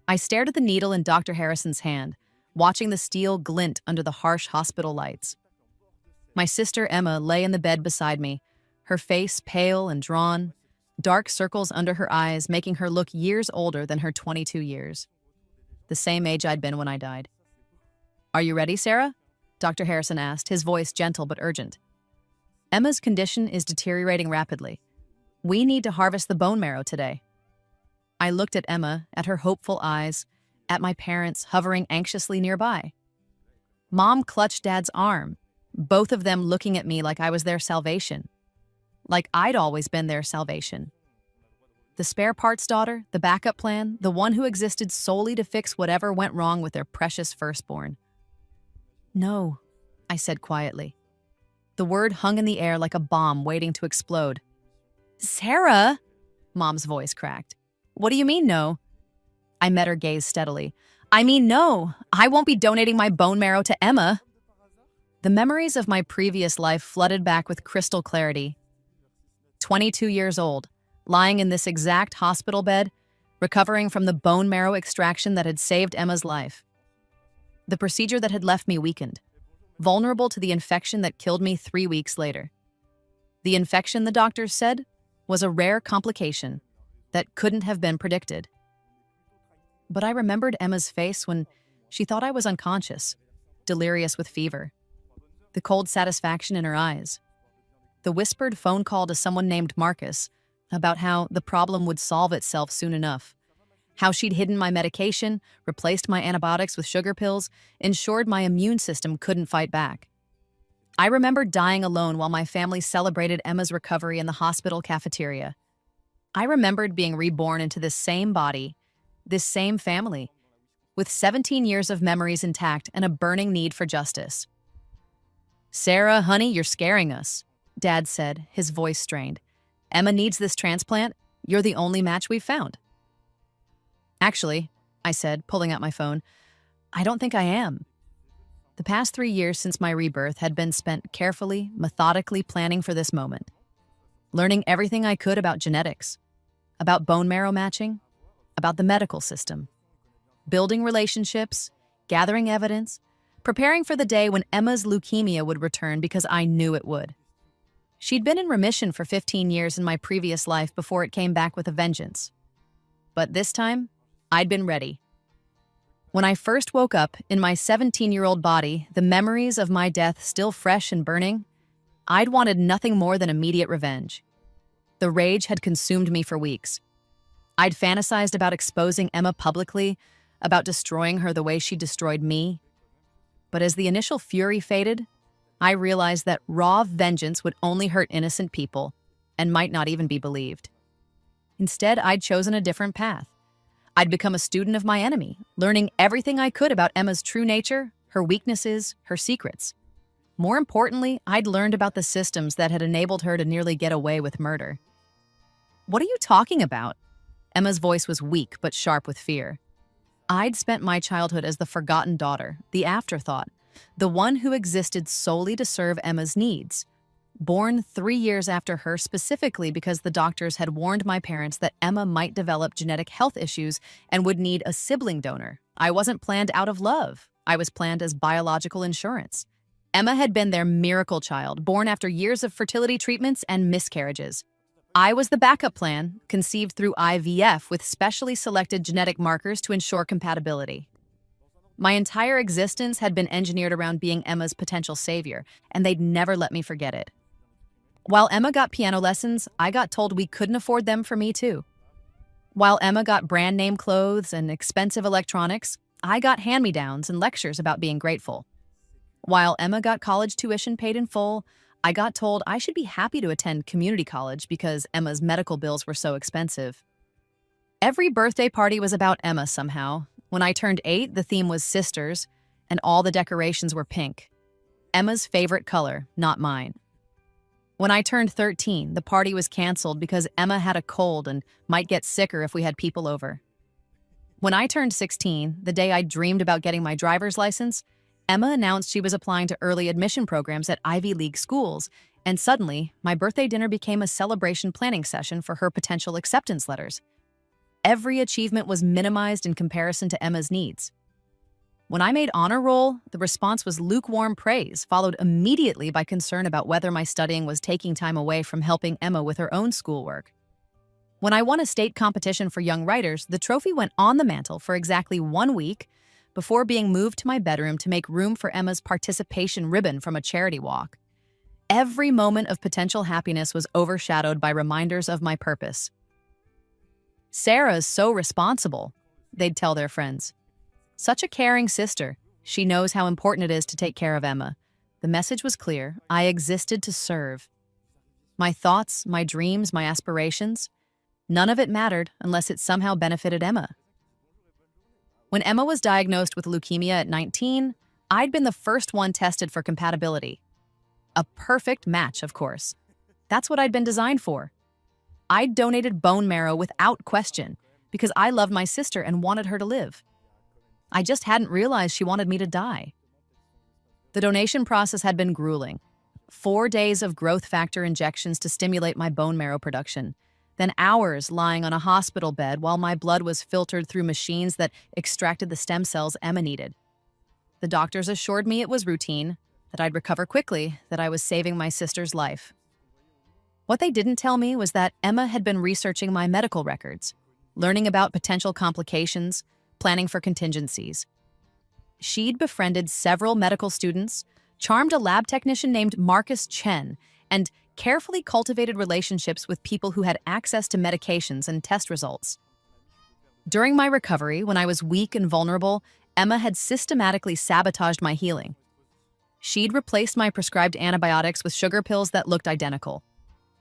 I stared at the needle in Dr. Harrison's hand, watching the steel glint under the harsh hospital lights. My sister Emma lay in the bed beside me, her face pale and drawn, dark circles under her eyes making her look years older than her 22 years. The same age I'd been when I died. "Are you ready, Sarah?" Dr. Harrison asked, his voice gentle but urgent. "Emma's condition is deteriorating rapidly. We need to harvest the bone marrow today." I looked at Emma, at her hopeful eyes, at my parents hovering anxiously nearby. Mom clutched Dad's arm, both of them looking at me like I was their salvation. Like I'd always been their salvation. The spare parts daughter, the backup plan, the one who existed solely to fix whatever went wrong with their precious firstborn. "No," I said quietly. The word hung in the air like a bomb waiting to explode. "Sarah!" Mom's voice cracked. "What do you mean, no?" I met her gaze steadily. "I mean, no. I won't be donating my bone marrow to Emma." The memories of my previous life flooded back with crystal clarity. 22 years old, lying in this exact hospital bed, recovering from the bone marrow extraction that had saved Emma's life. The procedure that had left me weakened, vulnerable to the infection that killed me 3 weeks later. The infection, the doctors said, was a rare complication that couldn't have been predicted. But I remembered Emma's face when she thought I was unconscious, delirious with fever. The cold satisfaction in her eyes. The whispered phone call to someone named Marcus about how the problem would solve itself soon enough. How she'd hidden my medication, replaced my antibiotics with sugar pills, ensured my immune system couldn't fight back. I remembered dying alone while my family celebrated Emma's recovery in the hospital cafeteria. I remembered being reborn into this same body, this same family, with 17 years of memories intact and a burning need for justice. "Sarah, honey, you're scaring us," Dad said, his voice strained. "Emma needs this transplant. You're the only match we've found." "Actually," I said, pulling out my phone, "I don't think I am." The past 3 years since my rebirth had been spent carefully, methodically planning for this moment. Learning everything I could about genetics, about bone marrow matching, about the medical system. Building relationships, gathering evidence, preparing for the day when Emma's leukemia would return because I knew it would. She'd been in remission for 15 years in my previous life before it came back with a vengeance. But this time, I'd been ready. When I first woke up in my 17-year-old body, the memories of my death still fresh and burning, I'd wanted nothing more than immediate revenge. The rage had consumed me for weeks. I'd fantasized about exposing Emma publicly, about destroying her the way she destroyed me. But as the initial fury faded, I realized that raw vengeance would only hurt innocent people and might not even be believed. Instead, I'd chosen a different path. I'd become a student of my enemy, learning everything I could about Emma's true nature, her weaknesses, her secrets. More importantly, I'd learned about the systems that had enabled her to nearly get away with murder. "What are you talking about?" Emma's voice was weak but sharp with fear. I'd spent my childhood as the forgotten daughter, the afterthought, the one who existed solely to serve Emma's needs. Born 3 years after her specifically because the doctors had warned my parents that Emma might develop genetic health issues and would need a sibling donor. I wasn't planned out of love. I was planned as biological insurance. Emma had been their miracle child, born after years of fertility treatments and miscarriages. I was the backup plan, conceived through IVF with specially selected genetic markers to ensure compatibility. My entire existence had been engineered around being Emma's potential savior, and they'd never let me forget it. While Emma got piano lessons, I got told we couldn't afford them for me too. While Emma got brand name clothes and expensive electronics, I got hand-me-downs and lectures about being grateful. While Emma got college tuition paid in full, I got told I should be happy to attend community college because Emma's medical bills were so expensive. Every birthday party was about Emma somehow. When I turned 8, the theme was sisters, and all the decorations were pink. Emma's favorite color, not mine. When I turned 13, the party was canceled because Emma had a cold and might get sicker if we had people over. When I turned 16, the day I dreamed about getting my driver's license, Emma announced she was applying to early admission programs at Ivy League schools, and suddenly, my birthday dinner became a celebration planning session for her potential acceptance letters. Every achievement was minimized in comparison to Emma's needs. When I made honor roll, the response was lukewarm praise, followed immediately by concern about whether my studying was taking time away from helping Emma with her own schoolwork. When I won a state competition for young writers, the trophy went on the mantel for exactly 1 week before being moved to my bedroom to make room for Emma's participation ribbon from a charity walk. Every moment of potential happiness was overshadowed by reminders of my purpose. "Sarah's so responsible," they'd tell their friends. "Such a caring sister. She knows how important it is to take care of Emma." The message was clear. I existed to serve. My thoughts, my dreams, my aspirations, none of it mattered unless it somehow benefited Emma. When Emma was diagnosed with leukemia at 19, I'd been the first one tested for compatibility. A perfect match, of course. That's what I'd been designed for. I'd donated bone marrow without question because I loved my sister and wanted her to live. I just hadn't realized she wanted me to die. The donation process had been grueling. 4 days of growth factor injections to stimulate my bone marrow production, then hours lying on a hospital bed while my blood was filtered through machines that extracted the stem cells Emma needed. The doctors assured me it was routine, that I'd recover quickly, that I was saving my sister's life. What they didn't tell me was that Emma had been researching my medical records, learning about potential complications, planning for contingencies. She'd befriended several medical students, charmed a lab technician named Marcus Chen, and carefully cultivated relationships with people who had access to medications and test results. During my recovery, when I was weak and vulnerable, Emma had systematically sabotaged my healing. She'd replaced my prescribed antibiotics with sugar pills that looked identical.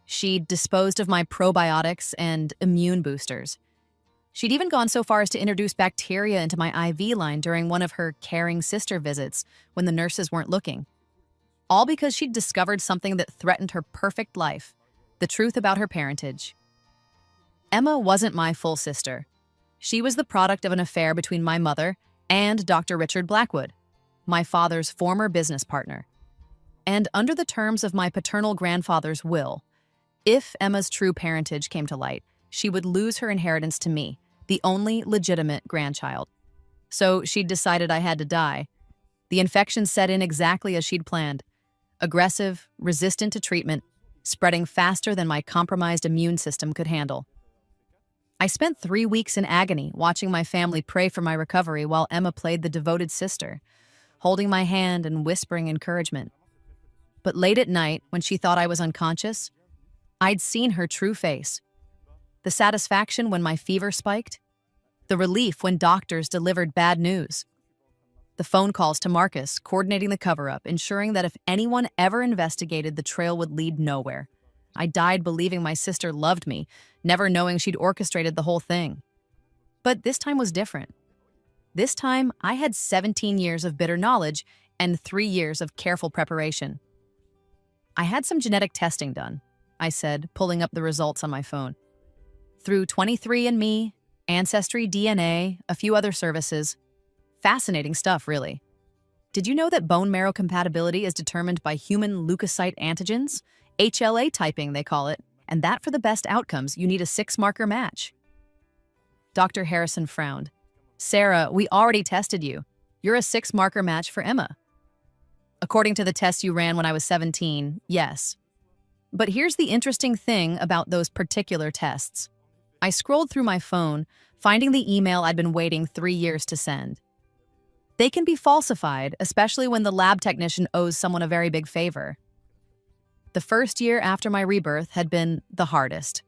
She'd disposed of my probiotics and immune boosters. She'd even gone so far as to introduce bacteria into my IV line during one of her caring sister visits when the nurses weren't looking. All because she'd discovered something that threatened her perfect life, the truth about her parentage. Emma wasn't my full sister. She was the product of an affair between my mother and Dr. Richard Blackwood, my father's former business partner. And under the terms of my paternal grandfather's will, if Emma's true parentage came to light, she would lose her inheritance to me, the only legitimate grandchild. So she'd decided I had to die. The infection set in exactly as she'd planned. Aggressive, resistant to treatment, spreading faster than my compromised immune system could handle. I spent 3 weeks in agony watching my family pray for my recovery while Emma played the devoted sister, holding my hand and whispering encouragement. But late at night, when she thought I was unconscious, I'd seen her true face. The satisfaction when my fever spiked, the relief when doctors delivered bad news, the phone calls to Marcus coordinating the cover-up, ensuring that if anyone ever investigated, the trail would lead nowhere. I died believing my sister loved me, never knowing she'd orchestrated the whole thing. But this time was different. This time, I had 17 years of bitter knowledge and 3 years of careful preparation. "I had some genetic testing done," I said, pulling up the results on my phone. "Through 23andMe, Ancestry DNA, a few other services. Fascinating stuff, really. Did you know that bone marrow compatibility is determined by human leukocyte antigens? HLA typing, they call it. And that for the best outcomes, you need a 6-marker match." Dr. Harrison frowned. "Sarah, we already tested you. You're a 6-marker match for Emma." "According to the tests you ran when I was 17, yes. But here's the interesting thing about those particular tests." I scrolled through my phone, finding the email I'd been waiting 3 years to send. "They can be falsified, especially when the lab technician owes someone a very big favor." The first year after my rebirth had been the hardest.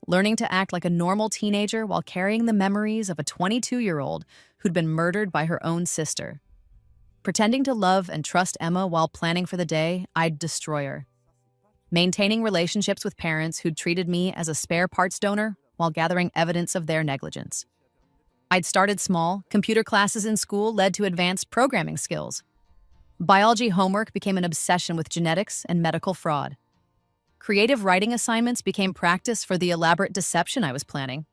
Learning to act like a normal teenager while carrying the memories of a 22-year-old who'd been murdered by her own sister. Pretending to love and trust Emma while planning for the day I'd destroy her. Maintaining relationships with parents who'd treated me as a spare parts donor while gathering evidence of their negligence. I'd started small. Computer classes in school led to advanced programming skills. Biology homework became an obsession with genetics and medical fraud. Creative writing assignments became practice for the elaborate deception I was planning.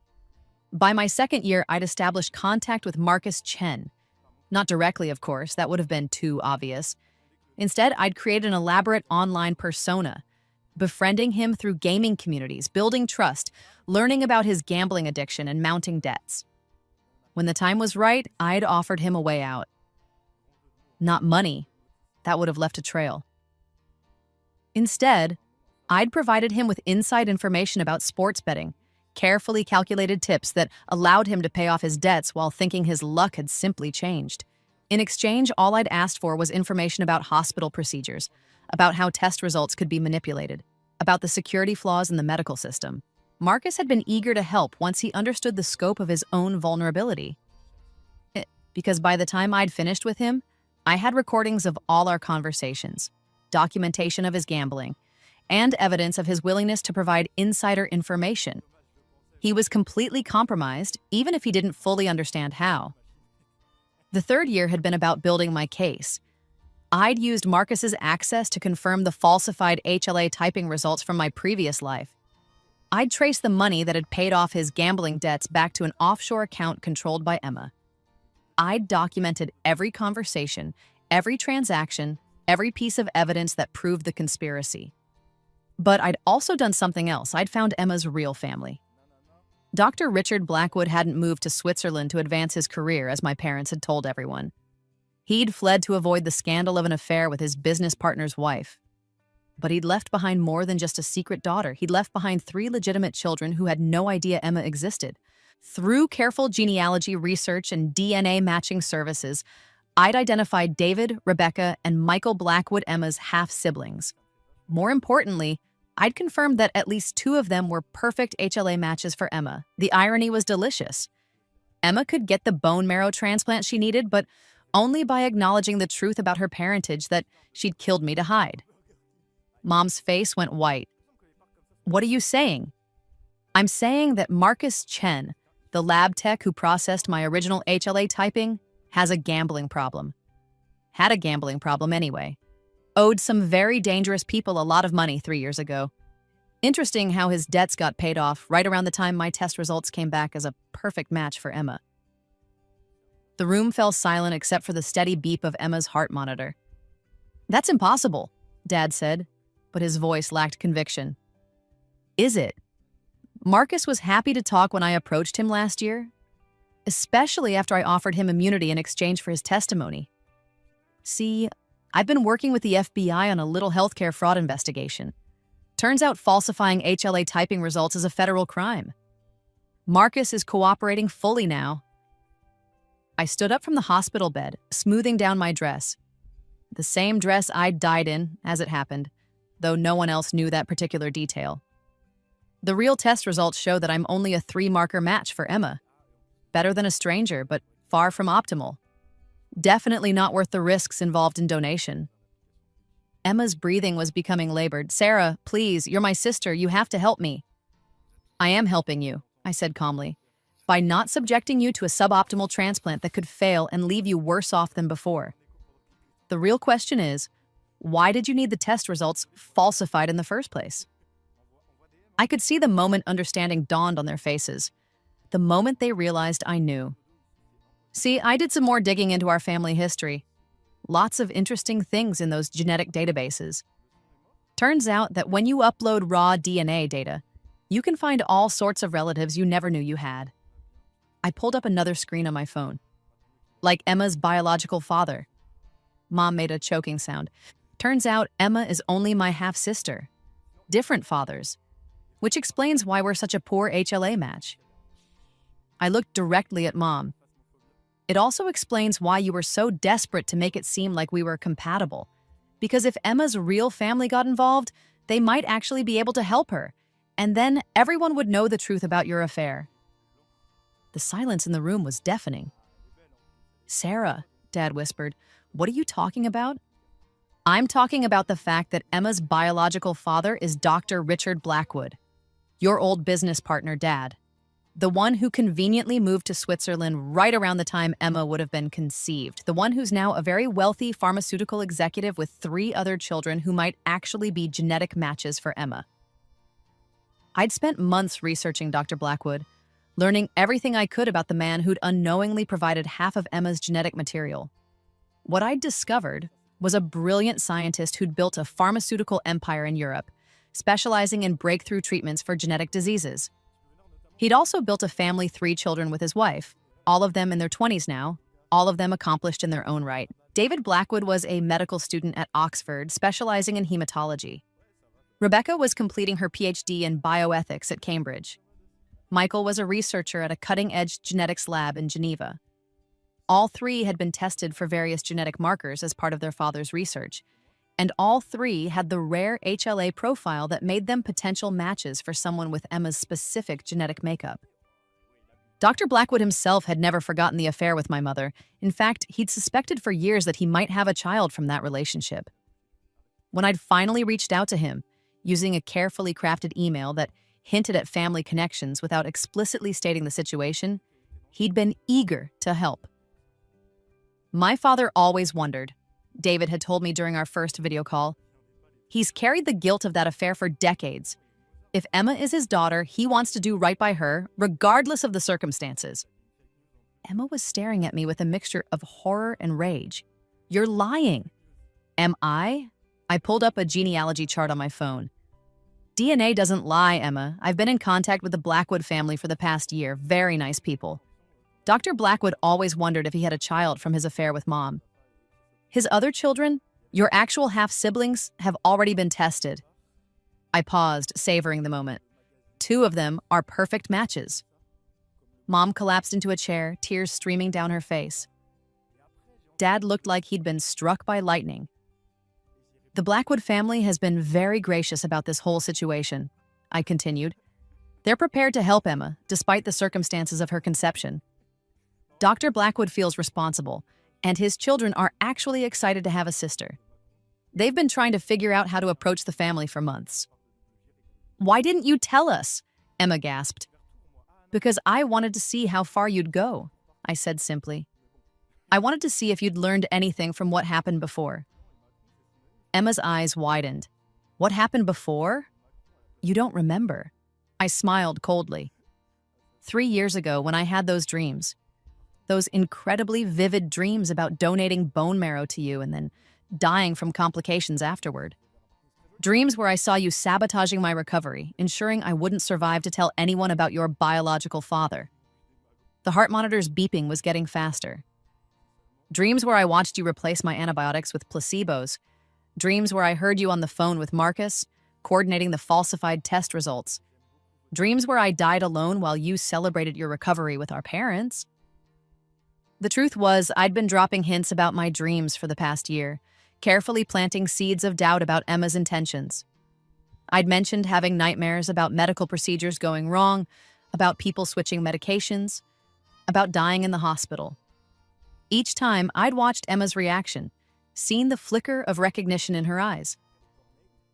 By my second year, I'd established contact with Marcus Chen. Not directly, of course, that would have been too obvious. Instead, I'd created an elaborate online persona, befriending him through gaming communities, building trust, learning about his gambling addiction and mounting debts. When the time was right, I'd offered him a way out. Not money. That would have left a trail. Instead, I'd provided him with inside information about sports betting, carefully calculated tips that allowed him to pay off his debts while thinking his luck had simply changed. In exchange, all I'd asked for was information about hospital procedures, about how test results could be manipulated, about the security flaws in the medical system. Marcus had been eager to help once he understood the scope of his own vulnerability. Because by the time I'd finished with him, I had recordings of all our conversations, documentation of his gambling, and evidence of his willingness to provide insider information. He was completely compromised, even if he didn't fully understand how. The third year had been about building my case. I'd used Marcus's access to confirm the falsified HLA typing results from my previous life. I'd traced the money that had paid off his gambling debts back to an offshore account controlled by Emma. I'd documented every conversation, every transaction, every piece of evidence that proved the conspiracy. But I'd also done something else. I'd found Emma's real family. Dr. Richard Blackwood hadn't moved to Switzerland to advance his career, as my parents had told everyone. He'd fled to avoid the scandal of an affair with his business partner's wife. But he'd left behind more than just a secret daughter. He'd left behind 3 legitimate children who had no idea Emma existed. Through careful genealogy research and DNA matching services, I'd identified David, Rebecca, and Michael Blackwood, Emma's half-siblings. More importantly, I'd confirmed that at least 2 of them were perfect HLA matches for Emma. The irony was delicious. Emma could get the bone marrow transplant she needed, but only by acknowledging the truth about her parentage that she'd killed me to hide. Mom's face went white. "What are you saying?" "I'm saying that Marcus Chen, the lab tech who processed my original HLA typing, has a gambling problem. Had a gambling problem anyway. Owed some very dangerous people a lot of money 3 years ago. Interesting how his debts got paid off right around the time my test results came back as a perfect match for Emma." The room fell silent except for the steady beep of Emma's heart monitor. "That's impossible," Dad said, but his voice lacked conviction. "Is it? Marcus was happy to talk when I approached him last year, especially after I offered him immunity in exchange for his testimony. See, I've been working with the FBI on a little healthcare fraud investigation. Turns out falsifying HLA typing results is a federal crime. Marcus is cooperating fully now." I stood up from the hospital bed, smoothing down my dress. The same dress I'd died in, as it happened, though no one else knew that particular detail. The real test results show that I'm only a 3-marker match for Emma. Better than a stranger, but far from optimal. Definitely not worth the risks involved in donation. Emma's breathing was becoming labored. "Sarah, please, you're my sister. You have to help me." "I am helping you," I said calmly, "by not subjecting you to a suboptimal transplant that could fail and leave you worse off than before. The real question is, why did you need the test results falsified in the first place?" I could see the moment understanding dawned on their faces. The moment they realized I knew. See, I did some more digging into our family history. Lots of interesting things in those genetic databases. Turns out that when you upload raw DNA data, you can find all sorts of relatives you never knew you had. I pulled up another screen on my phone. Like Emma's biological father. Mom made a choking sound. Turns out Emma is only my half-sister. Different fathers. Which explains why we're such a poor HLA match. I looked directly at Mom. It also explains why you were so desperate to make it seem like we were compatible. Because if Emma's real family got involved, they might actually be able to help her. And then everyone would know the truth about your affair. The silence in the room was deafening. "Sarah," Dad whispered, "what are you talking about?" "I'm talking about the fact that Emma's biological father is Dr. Richard Blackwood, your old business partner, Dad. The one who conveniently moved to Switzerland right around the time Emma would have been conceived. The one who's now a very wealthy pharmaceutical executive with 3 other children who might actually be genetic matches for Emma." I'd spent months researching Dr. Blackwood, learning everything I could about the man who'd unknowingly provided half of Emma's genetic material. What I'd discovered was a brilliant scientist who'd built a pharmaceutical empire in Europe, specializing in breakthrough treatments for genetic diseases. He'd also built a family 3 children with his wife, all of them in their 20s now, all of them accomplished in their own right. David Blackwood was a medical student at Oxford, specializing in hematology. Rebecca was completing her PhD in bioethics at Cambridge. Michael was a researcher at a cutting-edge genetics lab in Geneva. All 3 had been tested for various genetic markers as part of their father's research, and all 3 had the rare HLA profile that made them potential matches for someone with Emma's specific genetic makeup. Dr. Blackwood himself had never forgotten the affair with my mother. In fact, he'd suspected for years that he might have a child from that relationship. When I'd finally reached out to him, using a carefully crafted email that hinted at family connections without explicitly stating the situation, he'd been eager to help. My father always wondered, David had told me during our first video call. He's carried the guilt of that affair for decades. If Emma is his daughter, he wants to do right by her, regardless of the circumstances. Emma was staring at me with a mixture of horror and rage. You're lying. Am I? I pulled up a genealogy chart on my phone. DNA doesn't lie, Emma. I've been in contact with the Blackwood family for the past year. Very nice people. Dr. Blackwood always wondered if he had a child from his affair with Mom. His other children, your actual half-siblings, have already been tested. I paused, savoring the moment. 2 of them are perfect matches. Mom collapsed into a chair, tears streaming down her face. Dad looked like he'd been struck by lightning. The Blackwood family has been very gracious about this whole situation, I continued. They're prepared to help Emma, despite the circumstances of her conception. Dr. Blackwood feels responsible, and his children are actually excited to have a sister. They've been trying to figure out how to approach the family for months. Why didn't you tell us? Emma gasped. Because I wanted to see how far you'd go, I said simply. I wanted to see if you'd learned anything from what happened before. Emma's eyes widened. What happened before? You don't remember. I smiled coldly. 3 years ago, when I had those dreams, those incredibly vivid dreams about donating bone marrow to you and then dying from complications afterward. Dreams where I saw you sabotaging my recovery, ensuring I wouldn't survive to tell anyone about your biological father. The heart monitor's beeping was getting faster. Dreams where I watched you replace my antibiotics with placebos. Dreams where I heard you on the phone with Marcus, coordinating the falsified test results. Dreams where I died alone while you celebrated your recovery with our parents. The truth was, I'd been dropping hints about my dreams for the past year, carefully planting seeds of doubt about Emma's intentions. I'd mentioned having nightmares about medical procedures going wrong, about people switching medications, about dying in the hospital. Each time, I'd watched Emma's reaction, seen the flicker of recognition in her eyes.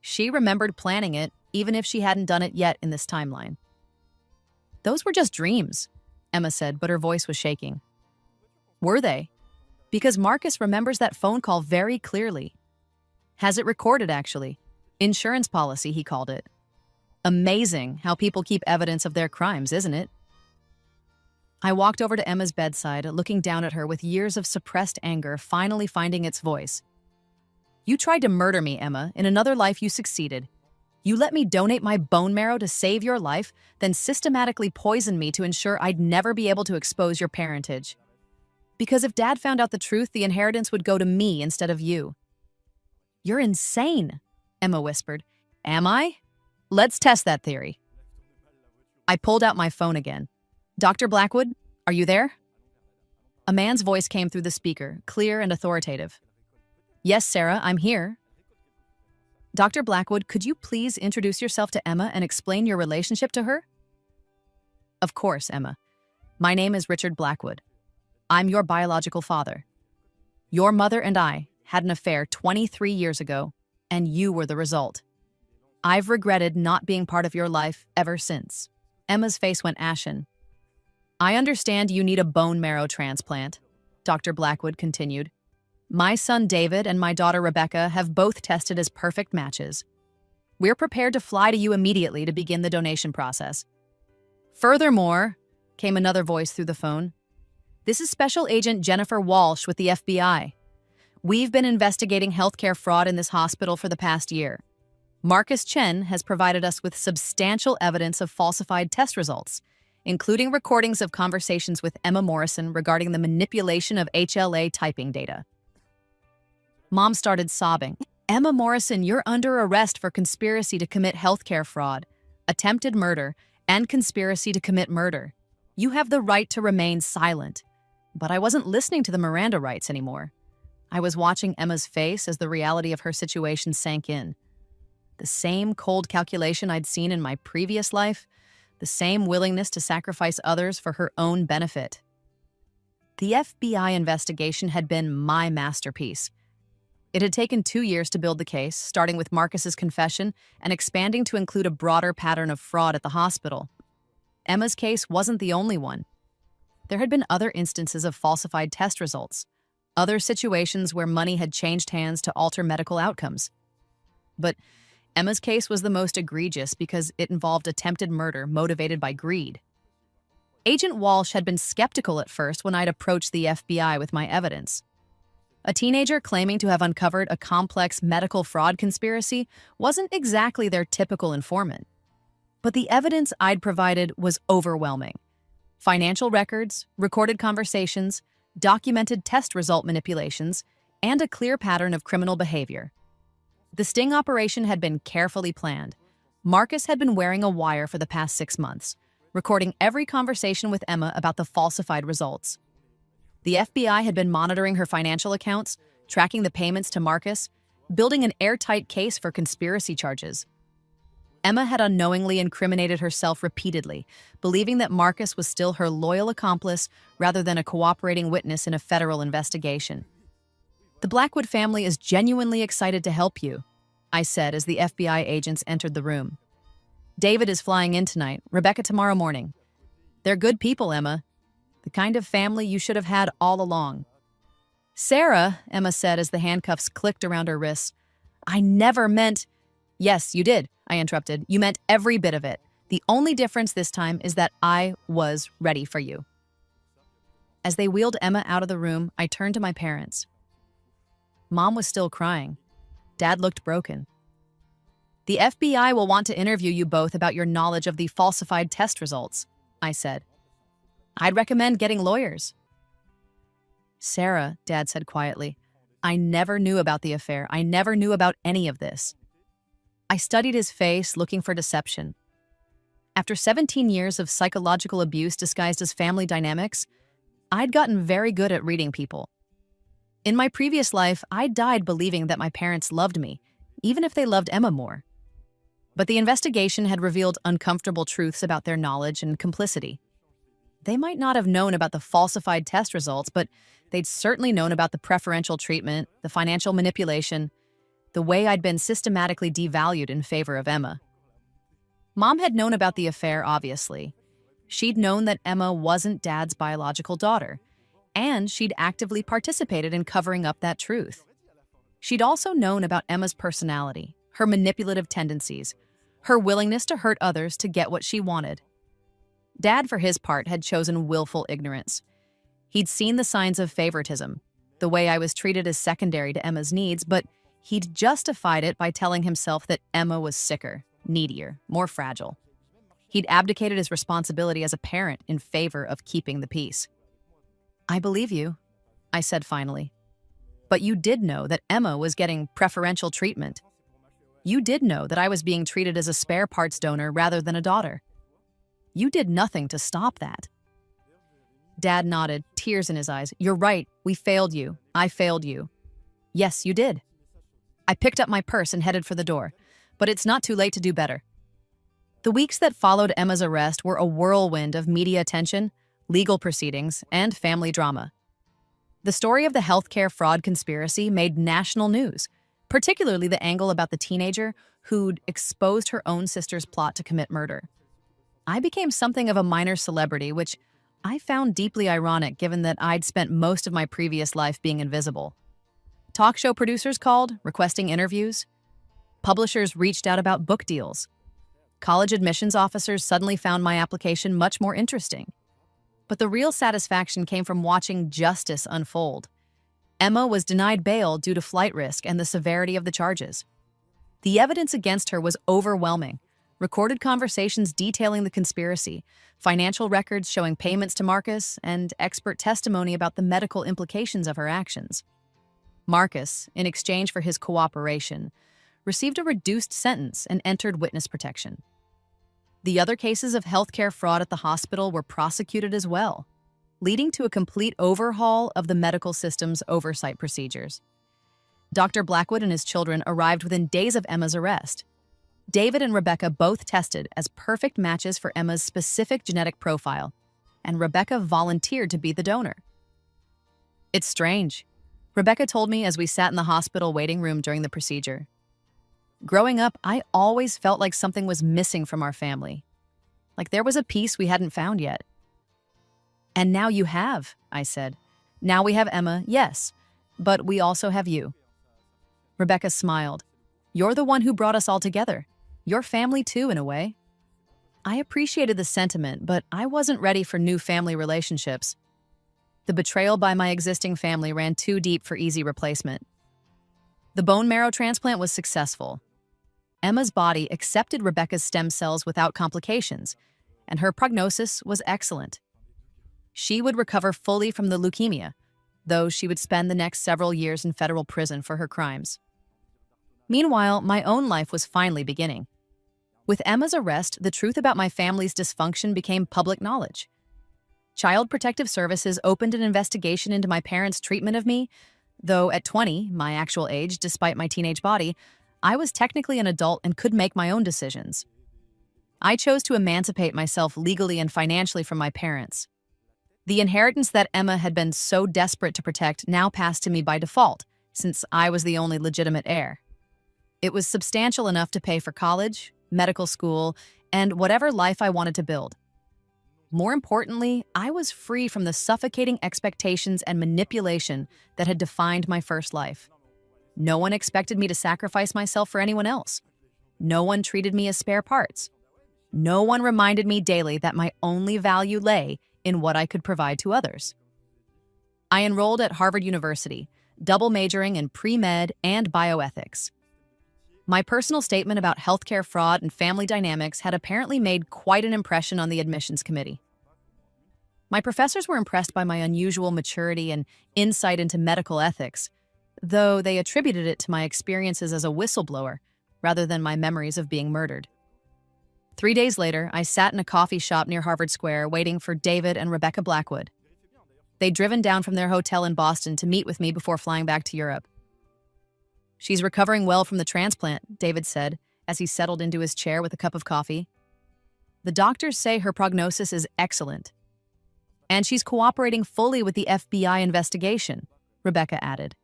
She remembered planning it, even if she hadn't done it yet in this timeline. Those were just dreams, Emma said, but her voice was shaking. Were they? Because Marcus remembers that phone call very clearly. Has it recorded, actually. Insurance policy, he called it. Amazing how people keep evidence of their crimes, isn't it? I walked over to Emma's bedside, looking down at her with years of suppressed anger finally finding its voice. You tried to murder me, Emma. In another life, you succeeded. You let me donate my bone marrow to save your life, then systematically poisoned me to ensure I'd never be able to expose your parentage. Because if Dad found out the truth, the inheritance would go to me instead of you. You're insane, Emma whispered. Am I? Let's test that theory. I pulled out my phone again. Dr. Blackwood, are you there? A man's voice came through the speaker, clear and authoritative. Yes, Sarah, I'm here. Dr. Blackwood, could you please introduce yourself to Emma and explain your relationship to her? Of course, Emma. My name is Richard Blackwood. I'm your biological father. Your mother and I had an affair 23 years ago, and you were the result. I've regretted not being part of your life ever since. Emma's face went ashen. I understand you need a bone marrow transplant, Dr. Blackwood continued. My son David and my daughter Rebecca have both tested as perfect matches. We're prepared to fly to you immediately to begin the donation process. Furthermore, came another voice through the phone, this is Special Agent Jennifer Walsh with the FBI. We've been investigating healthcare fraud in this hospital for the past year. Marcus Chen has provided us with substantial evidence of falsified test results, including recordings of conversations with Emma Morrison regarding the manipulation of HLA typing data. Mom started sobbing. Emma Morrison, you're under arrest for conspiracy to commit healthcare fraud, attempted murder, and conspiracy to commit murder. You have the right to remain silent. But I wasn't listening to the Miranda rights anymore. I was watching Emma's face as the reality of her situation sank in. The same cold calculation I'd seen in my previous life, the same willingness to sacrifice others for her own benefit. The FBI investigation had been my masterpiece. It had taken 2 years to build the case, starting with Marcus's confession and expanding to include a broader pattern of fraud at the hospital. Emma's case wasn't the only one. There had been other instances of falsified test results, other situations where money had changed hands to alter medical outcomes. But Emma's case was the most egregious because it involved attempted murder motivated by greed. Agent Walsh had been skeptical at first when I'd approached the FBI with my evidence. A teenager claiming to have uncovered a complex medical fraud conspiracy wasn't exactly their typical informant. But the evidence I'd provided was overwhelming. Financial records, recorded conversations, documented test result manipulations, and a clear pattern of criminal behavior. The sting operation had been carefully planned. Marcus had been wearing a wire for the past 6 months, recording every conversation with Emma about the falsified results. The FBI had been monitoring her financial accounts, tracking the payments to Marcus, building an airtight case for conspiracy charges. Emma had unknowingly incriminated herself repeatedly, believing that Marcus was still her loyal accomplice rather than a cooperating witness in a federal investigation. The Blackwood family is genuinely excited to help you, I said as the FBI agents entered the room. David is flying in tonight, Rebecca tomorrow morning. They're good people, Emma. The kind of family you should have had all along. Sarah, Emma said as the handcuffs clicked around her wrists. I never meant... Yes, you did, I interrupted. You meant every bit of it. The only difference this time is that I was ready for you. As they wheeled Emma out of the room, I turned to my parents. Mom was still crying. Dad looked broken. The FBI will want to interview you both about your knowledge of the falsified test results, I said. I'd recommend getting lawyers. Sarah, Dad said quietly, I never knew about the affair. I never knew about any of this. I studied his face, looking for deception. After 17 years of psychological abuse disguised as family dynamics, I'd gotten very good at reading people. In my previous life, I died believing that my parents loved me, even if they loved Emma more. But the investigation had revealed uncomfortable truths about their knowledge and complicity. They might not have known about the falsified test results, but they'd certainly known about the preferential treatment, the financial manipulation, the way I'd been systematically devalued in favor of Emma. Mom had known about the affair, obviously. She'd known that Emma wasn't Dad's biological daughter, and she'd actively participated in covering up that truth. She'd also known about Emma's personality, her manipulative tendencies, her willingness to hurt others to get what she wanted. Dad, for his part, had chosen willful ignorance. He'd seen the signs of favoritism, the way I was treated as secondary to Emma's needs, but he'd justified it by telling himself that Emma was sicker, needier, more fragile. He'd abdicated his responsibility as a parent in favor of keeping the peace. I believe you, I said finally. But you did know that Emma was getting preferential treatment. You did know that I was being treated as a spare parts donor rather than a daughter. You did nothing to stop that. Dad nodded, tears in his eyes. You're right, we failed you. I failed you. Yes, you did. I picked up my purse and headed for the door, but it's not too late to do better. The weeks that followed Emma's arrest were a whirlwind of media attention, legal proceedings, and family drama. The story of the healthcare fraud conspiracy made national news, particularly the angle about the teenager who'd exposed her own sister's plot to commit murder. I became something of a minor celebrity, which I found deeply ironic given that I'd spent most of my previous life being invisible. Talk show producers called, requesting interviews. Publishers reached out about book deals. College admissions officers suddenly found my application much more interesting. But the real satisfaction came from watching justice unfold. Emma was denied bail due to flight risk and the severity of the charges. The evidence against her was overwhelming. Recorded conversations detailing the conspiracy, financial records showing payments to Marcus, and expert testimony about the medical implications of her actions. Marcus, in exchange for his cooperation, received a reduced sentence and entered witness protection. The other cases of healthcare fraud at the hospital were prosecuted as well, leading to a complete overhaul of the medical system's oversight procedures. Dr. Blackwood and his children arrived within days of Emma's arrest. David and Rebecca both tested as perfect matches for Emma's specific genetic profile, and Rebecca volunteered to be the donor. "It's strange," Rebecca told me as we sat in the hospital waiting room during the procedure. "Growing up, I always felt like something was missing from our family. Like there was a piece we hadn't found yet." "And now you have," I said. "Now we have Emma, yes, but we also have you." Rebecca smiled. "You're the one who brought us all together. Your family too, in a way." I appreciated the sentiment, but I wasn't ready for new family relationships. The betrayal by my existing family ran too deep for easy replacement. The bone marrow transplant was successful. Emma's body accepted Rebecca's stem cells without complications, and her prognosis was excellent. She would recover fully from the leukemia, though she would spend the next several years in federal prison for her crimes. Meanwhile, my own life was finally beginning. With Emma's arrest, the truth about my family's dysfunction became public knowledge. Child Protective Services opened an investigation into my parents' treatment of me, though at 20, my actual age, despite my teenage body, I was technically an adult and could make my own decisions. I chose to emancipate myself legally and financially from my parents. The inheritance that Emma had been so desperate to protect now passed to me by default, since I was the only legitimate heir. It was substantial enough to pay for college, medical school, and whatever life I wanted to build. More importantly, I was free from the suffocating expectations and manipulation that had defined my first life. No one expected me to sacrifice myself for anyone else. No one treated me as spare parts. No one reminded me daily that my only value lay in what I could provide to others. I enrolled at Harvard University, double majoring in pre-med and bioethics. My personal statement about healthcare fraud and family dynamics had apparently made quite an impression on the admissions committee. My professors were impressed by my unusual maturity and insight into medical ethics, though they attributed it to my experiences as a whistleblower rather than my memories of being murdered. 3 days later, I sat in a coffee shop near Harvard Square waiting for David and Rebecca Blackwood. They'd driven down from their hotel in Boston to meet with me before flying back to Europe. "She's recovering well from the transplant," David said as he settled into his chair with a cup of coffee. "The doctors say her prognosis is excellent. And she's cooperating fully with the FBI investigation," Rebecca added.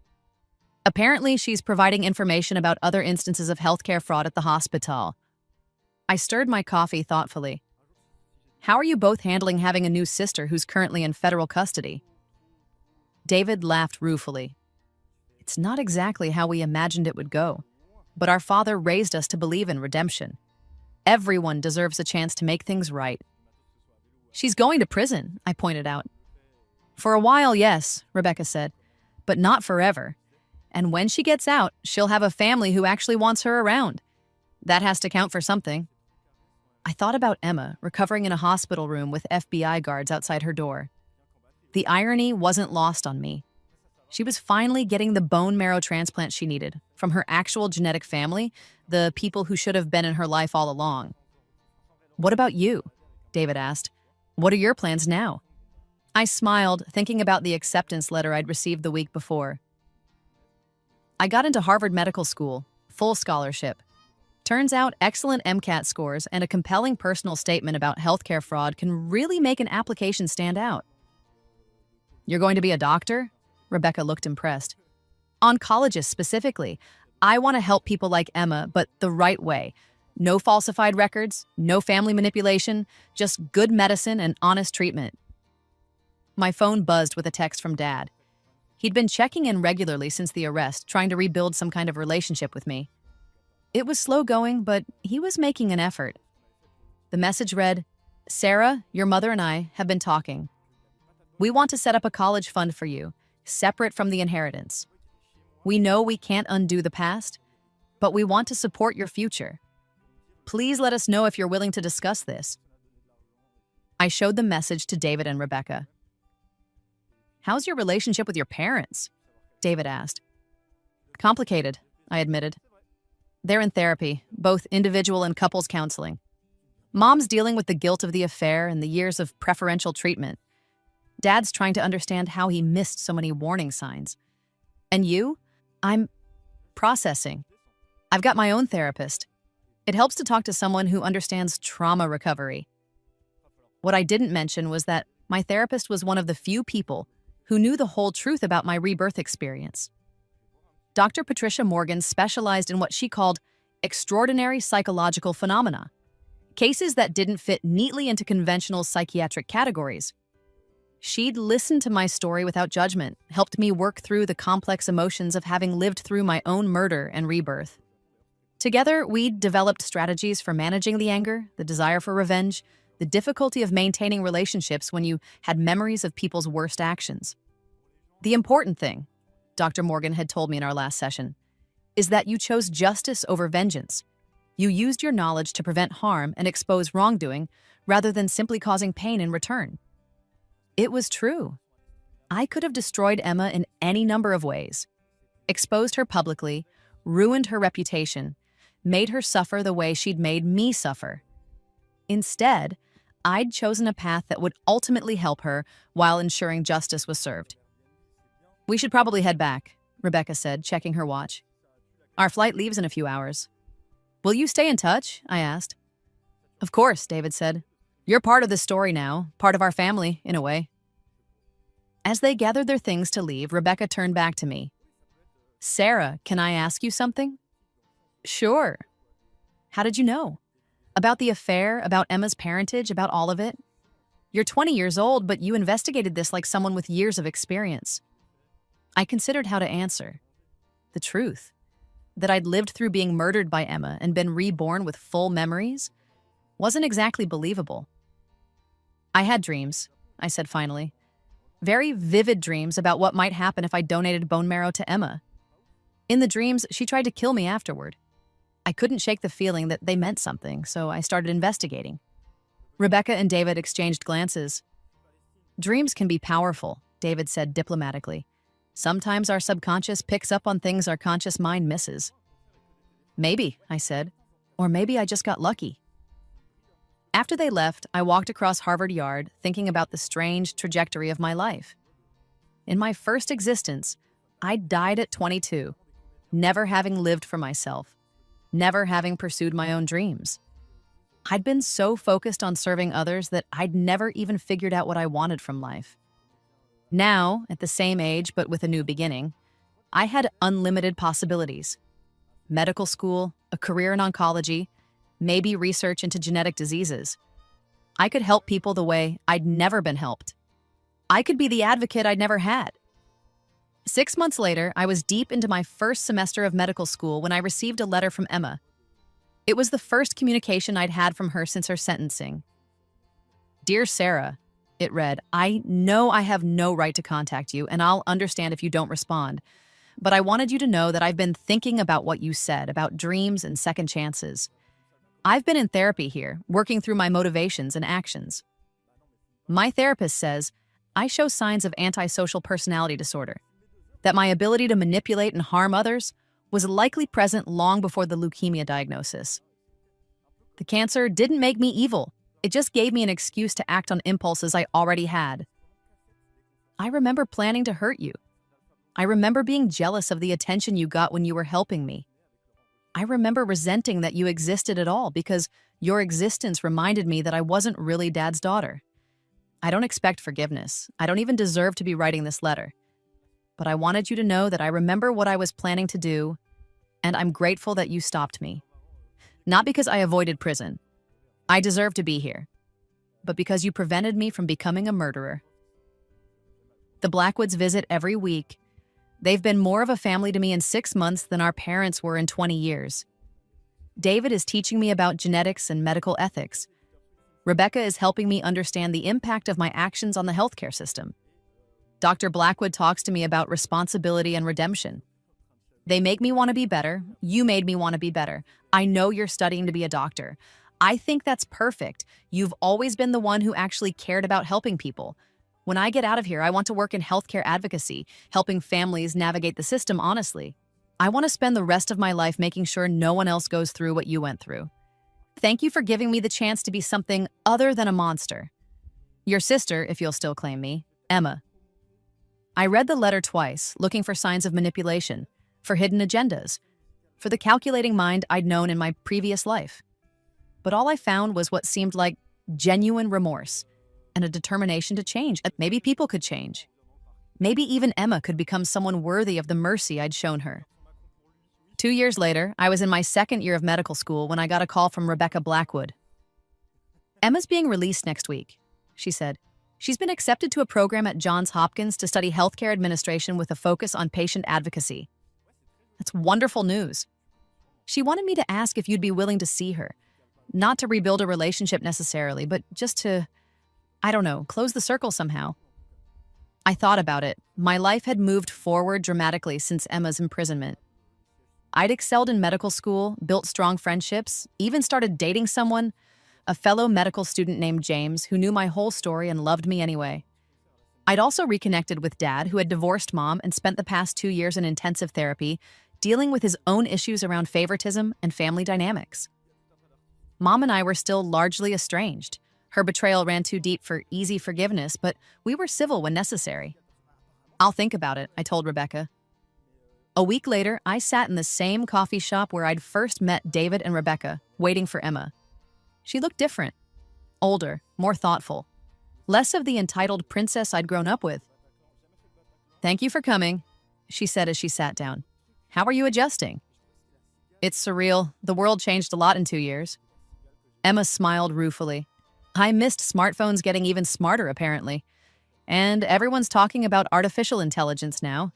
"Apparently, she's providing information about other instances of healthcare fraud at the hospital." I stirred my coffee thoughtfully. "How are you both handling having a new sister who's currently in federal custody?" David laughed ruefully. "It's not exactly how we imagined it would go, but our father raised us to believe in redemption. Everyone deserves a chance to make things right." "She's going to prison," I pointed out. "For a while, yes," Rebecca said, "but not forever. And when she gets out, she'll have a family who actually wants her around. That has to count for something." I thought about Emma recovering in a hospital room with FBI guards outside her door. The irony wasn't lost on me. She was finally getting the bone marrow transplant she needed from her actual genetic family, the people who should have been in her life all along. "What about you?" David asked. "What are your plans now?" I smiled, thinking about the acceptance letter I'd received the week before. "I got into Harvard Medical School, full scholarship. Turns out excellent MCAT scores and a compelling personal statement about healthcare fraud can really make an application stand out." "You're going to be a doctor?" Rebecca looked impressed. "Oncologist specifically. I want to help people like Emma, but the right way. No falsified records, no family manipulation, just good medicine and honest treatment." My phone buzzed with a text from Dad. He'd been checking in regularly since the arrest, trying to rebuild some kind of relationship with me. It was slow going, but he was making an effort. The message read, "Sarah, your mother and I have been talking. We want to set up a college fund for you, separate from the inheritance. We know we can't undo the past, but we want to support your future. Please let us know if you're willing to discuss this." I showed the message to David and Rebecca. "How's your relationship with your parents?" David asked. "Complicated," I admitted. "They're in therapy, both individual and couples counseling. Mom's dealing with the guilt of the affair and the years of preferential treatment. Dad's trying to understand how he missed so many warning signs. And you? I'm processing. I've got my own therapist. It helps to talk to someone who understands trauma recovery." What I didn't mention was that my therapist was one of the few people who knew the whole truth about my rebirth experience. Dr. Patricia Morgan specialized in what she called extraordinary psychological phenomena, cases that didn't fit neatly into conventional psychiatric categories. She'd listened to my story without judgment, helped me work through the complex emotions of having lived through my own murder and rebirth. Together, we'd developed strategies for managing the anger, the desire for revenge, the difficulty of maintaining relationships when you had memories of people's worst actions. "The important thing," Dr. Morgan had told me in our last session, "is that you chose justice over vengeance. You used your knowledge to prevent harm and expose wrongdoing rather than simply causing pain in return." It was true. I could have destroyed Emma in any number of ways, exposed her publicly, ruined her reputation, made her suffer the way she'd made me suffer. Instead, I'd chosen a path that would ultimately help her while ensuring justice was served. "We should probably head back," Rebecca said, checking her watch. "Our flight leaves in a few hours." "Will you stay in touch?" I asked. "Of course," David said. "You're part of this story now, part of our family, in a way." As they gathered their things to leave, Rebecca turned back to me. "Sarah, can I ask you something?" "Sure." "How did you know? About the affair, about Emma's parentage, about all of it? You're 20 years old, but you investigated this like someone with years of experience." I considered how to answer. The truth, that I'd lived through being murdered by Emma and been reborn with full memories, wasn't exactly believable. "I had dreams," I said finally. "Very vivid dreams about what might happen if I donated bone marrow to Emma. In the dreams, she tried to kill me afterward. I couldn't shake the feeling that they meant something, so I started investigating." Rebecca and David exchanged glances. "Dreams can be powerful," David said diplomatically. "Sometimes our subconscious picks up on things our conscious mind misses." "Maybe," I said. "Or maybe I just got lucky." After they left, I walked across Harvard Yard, thinking about the strange trajectory of my life. In my first existence, I died at 22, never having lived for myself, never having pursued my own dreams. I'd been so focused on serving others that I'd never even figured out what I wanted from life. Now, at the same age but with a new beginning, I had unlimited possibilities. Medical school, a career in oncology, maybe research into genetic diseases. I could help people the way I'd never been helped. I could be the advocate I'd never had. 6 months later, I was deep into my first semester of medical school when I received a letter from Emma. It was the first communication I'd had from her since her sentencing. "Dear Sarah," it read, "I know I have no right to contact you, and I'll understand if you don't respond. But I wanted you to know that I've been thinking about what you said about dreams and second chances. I've been in therapy here, working through my motivations and actions. My therapist says I show signs of antisocial personality disorder, that my ability to manipulate and harm others was likely present long before the leukemia diagnosis. The cancer didn't make me evil. It just gave me an excuse to act on impulses I already had. I remember planning to hurt you. I remember being jealous of the attention you got when you were helping me. I remember resenting that you existed at all because your existence reminded me that I wasn't really Dad's daughter. I don't expect forgiveness. I don't even deserve to be writing this letter. But I wanted you to know that I remember what I was planning to do, and I'm grateful that you stopped me. Not because I avoided prison. I deserve to be here. But because you prevented me from becoming a murderer." The Blackwoods visit every week. They've been more of a family to me in 6 months than our parents were in 20 years. David is teaching me about genetics and medical ethics. Rebecca is helping me understand the impact of my actions on the healthcare system. Dr. Blackwood talks to me about responsibility and redemption. They make me want to be better. You made me want to be better. I know you're studying to be a doctor. I think that's perfect. You've always been the one who actually cared about helping people. When I get out of here, I want to work in healthcare advocacy, helping families navigate the system honestly. I want to spend the rest of my life making sure no one else goes through what you went through. Thank you for giving me the chance to be something other than a monster. Your sister, if you'll still claim me, Emma. I read the letter twice, looking for signs of manipulation, for hidden agendas, for the calculating mind I'd known in my previous life. But all I found was what seemed like genuine remorse and a determination to change. Maybe people could change. Maybe even Emma could become someone worthy of the mercy I'd shown her. 2 years later, I was in my second year of medical school when I got a call from Rebecca Blackwood. Emma's being released next week, she said. She's been accepted to a program at Johns Hopkins to study healthcare administration with a focus on patient advocacy. That's wonderful news. She wanted me to ask if you'd be willing to see her. Not to rebuild a relationship necessarily, but just to, I don't know, close the circle somehow. I thought about it. My life had moved forward dramatically since Emma's imprisonment. I'd excelled in medical school, built strong friendships, even started dating someone, a fellow medical student named James, who knew my whole story and loved me anyway. I'd also reconnected with Dad, who had divorced Mom and spent the past 2 years in intensive therapy, dealing with his own issues around favoritism and family dynamics. Mom and I were still largely estranged. Her betrayal ran too deep for easy forgiveness, but we were civil when necessary. I'll think about it, I told Rebecca. A week later, I sat in the same coffee shop where I'd first met David and Rebecca, waiting for Emma. She looked different. Older, more thoughtful. Less of the entitled princess I'd grown up with. "Thank you for coming," she said as she sat down. "How are you adjusting?" "It's surreal. The world changed a lot in 2 years." Emma smiled ruefully. "I missed smartphones getting even smarter, apparently. And everyone's talking about artificial intelligence now."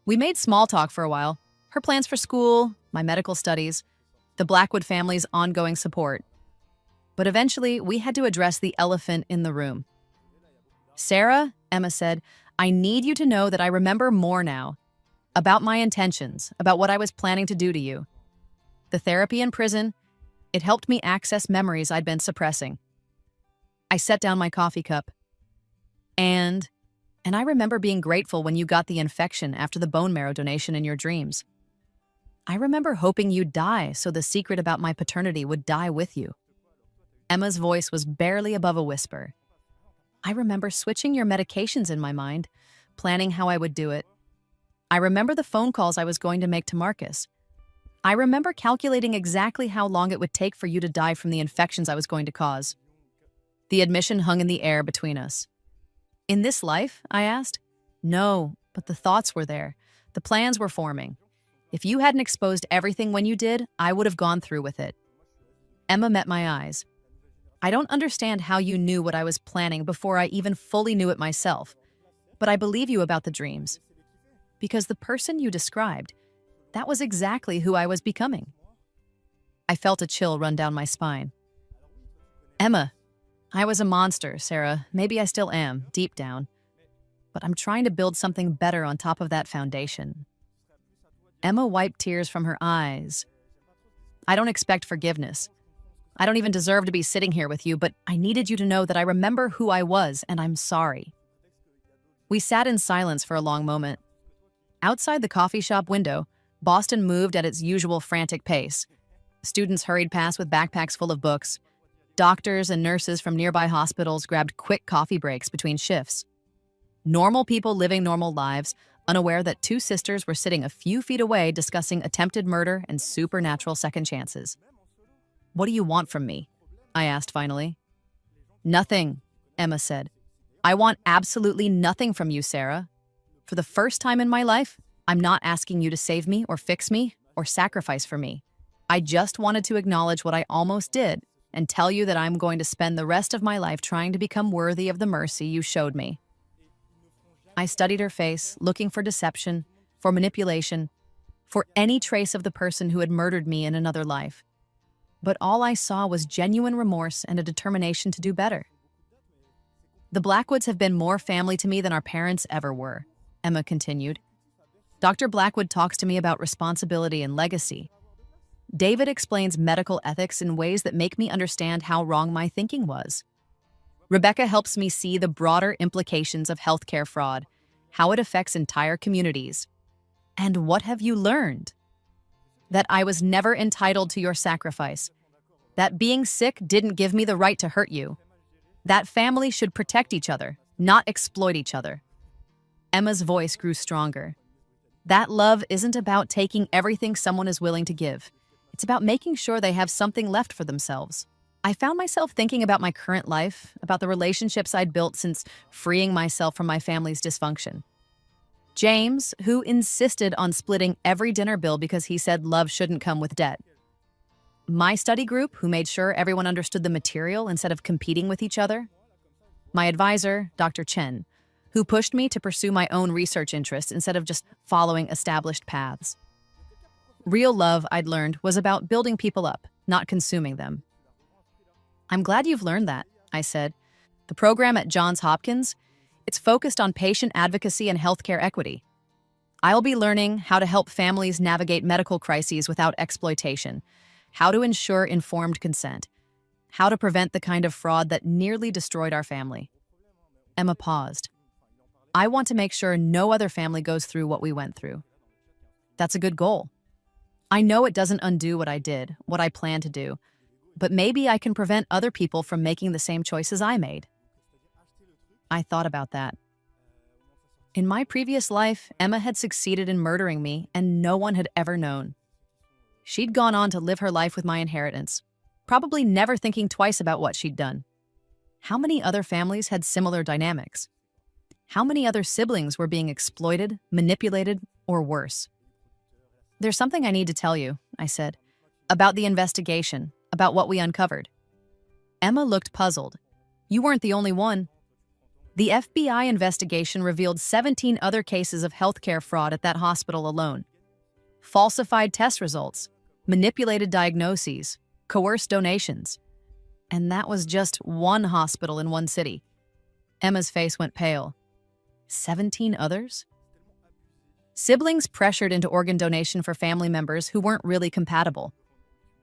We made small talk for a while. Her plans for school, my medical studies, the Blackwood family's ongoing support. But eventually, we had to address the elephant in the room. "Sarah," Emma said, "I need you to know that I remember more now. About my intentions, about what I was planning to do to you. The therapy in prison, it helped me access memories I'd been suppressing." I set down my coffee cup. And I remember being grateful when you got the infection after the bone marrow donation in your dreams. I remember hoping you'd die so the secret about my paternity would die with you. Emma's voice was barely above a whisper. I remember switching your medications in my mind, planning how I would do it. I remember the phone calls I was going to make to Marcus. I remember calculating exactly how long it would take for you to die from the infections I was going to cause. The admission hung in the air between us. "In this life?" I asked. "No, but the thoughts were there. The plans were forming. If you hadn't exposed everything when you did, I would have gone through with it." Emma met my eyes. "I don't understand how you knew what I was planning before I even fully knew it myself, but I believe you about the dreams. Because the person you described, that was exactly who I was becoming." I felt a chill run down my spine. "Emma, I was a monster, Sarah. Maybe I still am, deep down. But I'm trying to build something better on top of that foundation." Emma wiped tears from her eyes. "I don't expect forgiveness. I don't even deserve to be sitting here with you, but I needed you to know that I remember who I was, and I'm sorry." We sat in silence for a long moment. Outside the coffee shop window, Boston moved at its usual frantic pace. Students hurried past with backpacks full of books. Doctors and nurses from nearby hospitals grabbed quick coffee breaks between shifts. Normal people living normal lives, unaware that two sisters were sitting a few feet away discussing attempted murder and supernatural second chances. "What do you want from me?" I asked finally. "Nothing," Emma said. "I want absolutely nothing from you, Sarah. For the first time in my life, I'm not asking you to save me or fix me or sacrifice for me. I just wanted to acknowledge what I almost did and tell you that I'm going to spend the rest of my life trying to become worthy of the mercy you showed me." I studied her face, looking for deception, for manipulation, for any trace of the person who had murdered me in another life. But all I saw was genuine remorse and a determination to do better. "The Blackwoods have been more family to me than our parents ever were," Emma continued. Dr. Blackwood talks to me about responsibility and legacy. David explains medical ethics in ways that make me understand how wrong my thinking was. Rebecca helps me see the broader implications of healthcare fraud, how it affects entire communities. And what have you learned? That I was never entitled to your sacrifice. That being sick didn't give me the right to hurt you. That families should protect each other, not exploit each other. Emma's voice grew stronger. That love isn't about taking everything someone is willing to give. It's about making sure they have something left for themselves. I found myself thinking about my current life, about the relationships I'd built since freeing myself from my family's dysfunction. James, who insisted on splitting every dinner bill because he said love shouldn't come with debt. My study group, who made sure everyone understood the material instead of competing with each other. My advisor, Dr. Chen, who pushed me to pursue my own research interests instead of just following established paths. Real love, I'd learned, was about building people up, not consuming them. I'm glad you've learned that, I said. The program at Johns Hopkins, it's focused on patient advocacy and healthcare equity. I'll be learning how to help families navigate medical crises without exploitation, how to ensure informed consent, how to prevent the kind of fraud that nearly destroyed our family. Emma paused. I want to make sure no other family goes through what we went through. That's a good goal. I know it doesn't undo what I did, what I planned to do, but maybe I can prevent other people from making the same choices I made. I thought about that. In my previous life, Emma had succeeded in murdering me, and no one had ever known. She'd gone on to live her life with my inheritance, probably never thinking twice about what she'd done. How many other families had similar dynamics? How many other siblings were being exploited, manipulated, or worse? There's something I need to tell you, I said, about the investigation, about what we uncovered. Emma looked puzzled. You weren't the only one. The FBI investigation revealed 17 other cases of healthcare fraud at that hospital alone. Falsified test results, manipulated diagnoses, coerced donations. And that was just one hospital in one city. Emma's face went pale. 17 others? Siblings pressured into organ donation for family members who weren't really compatible.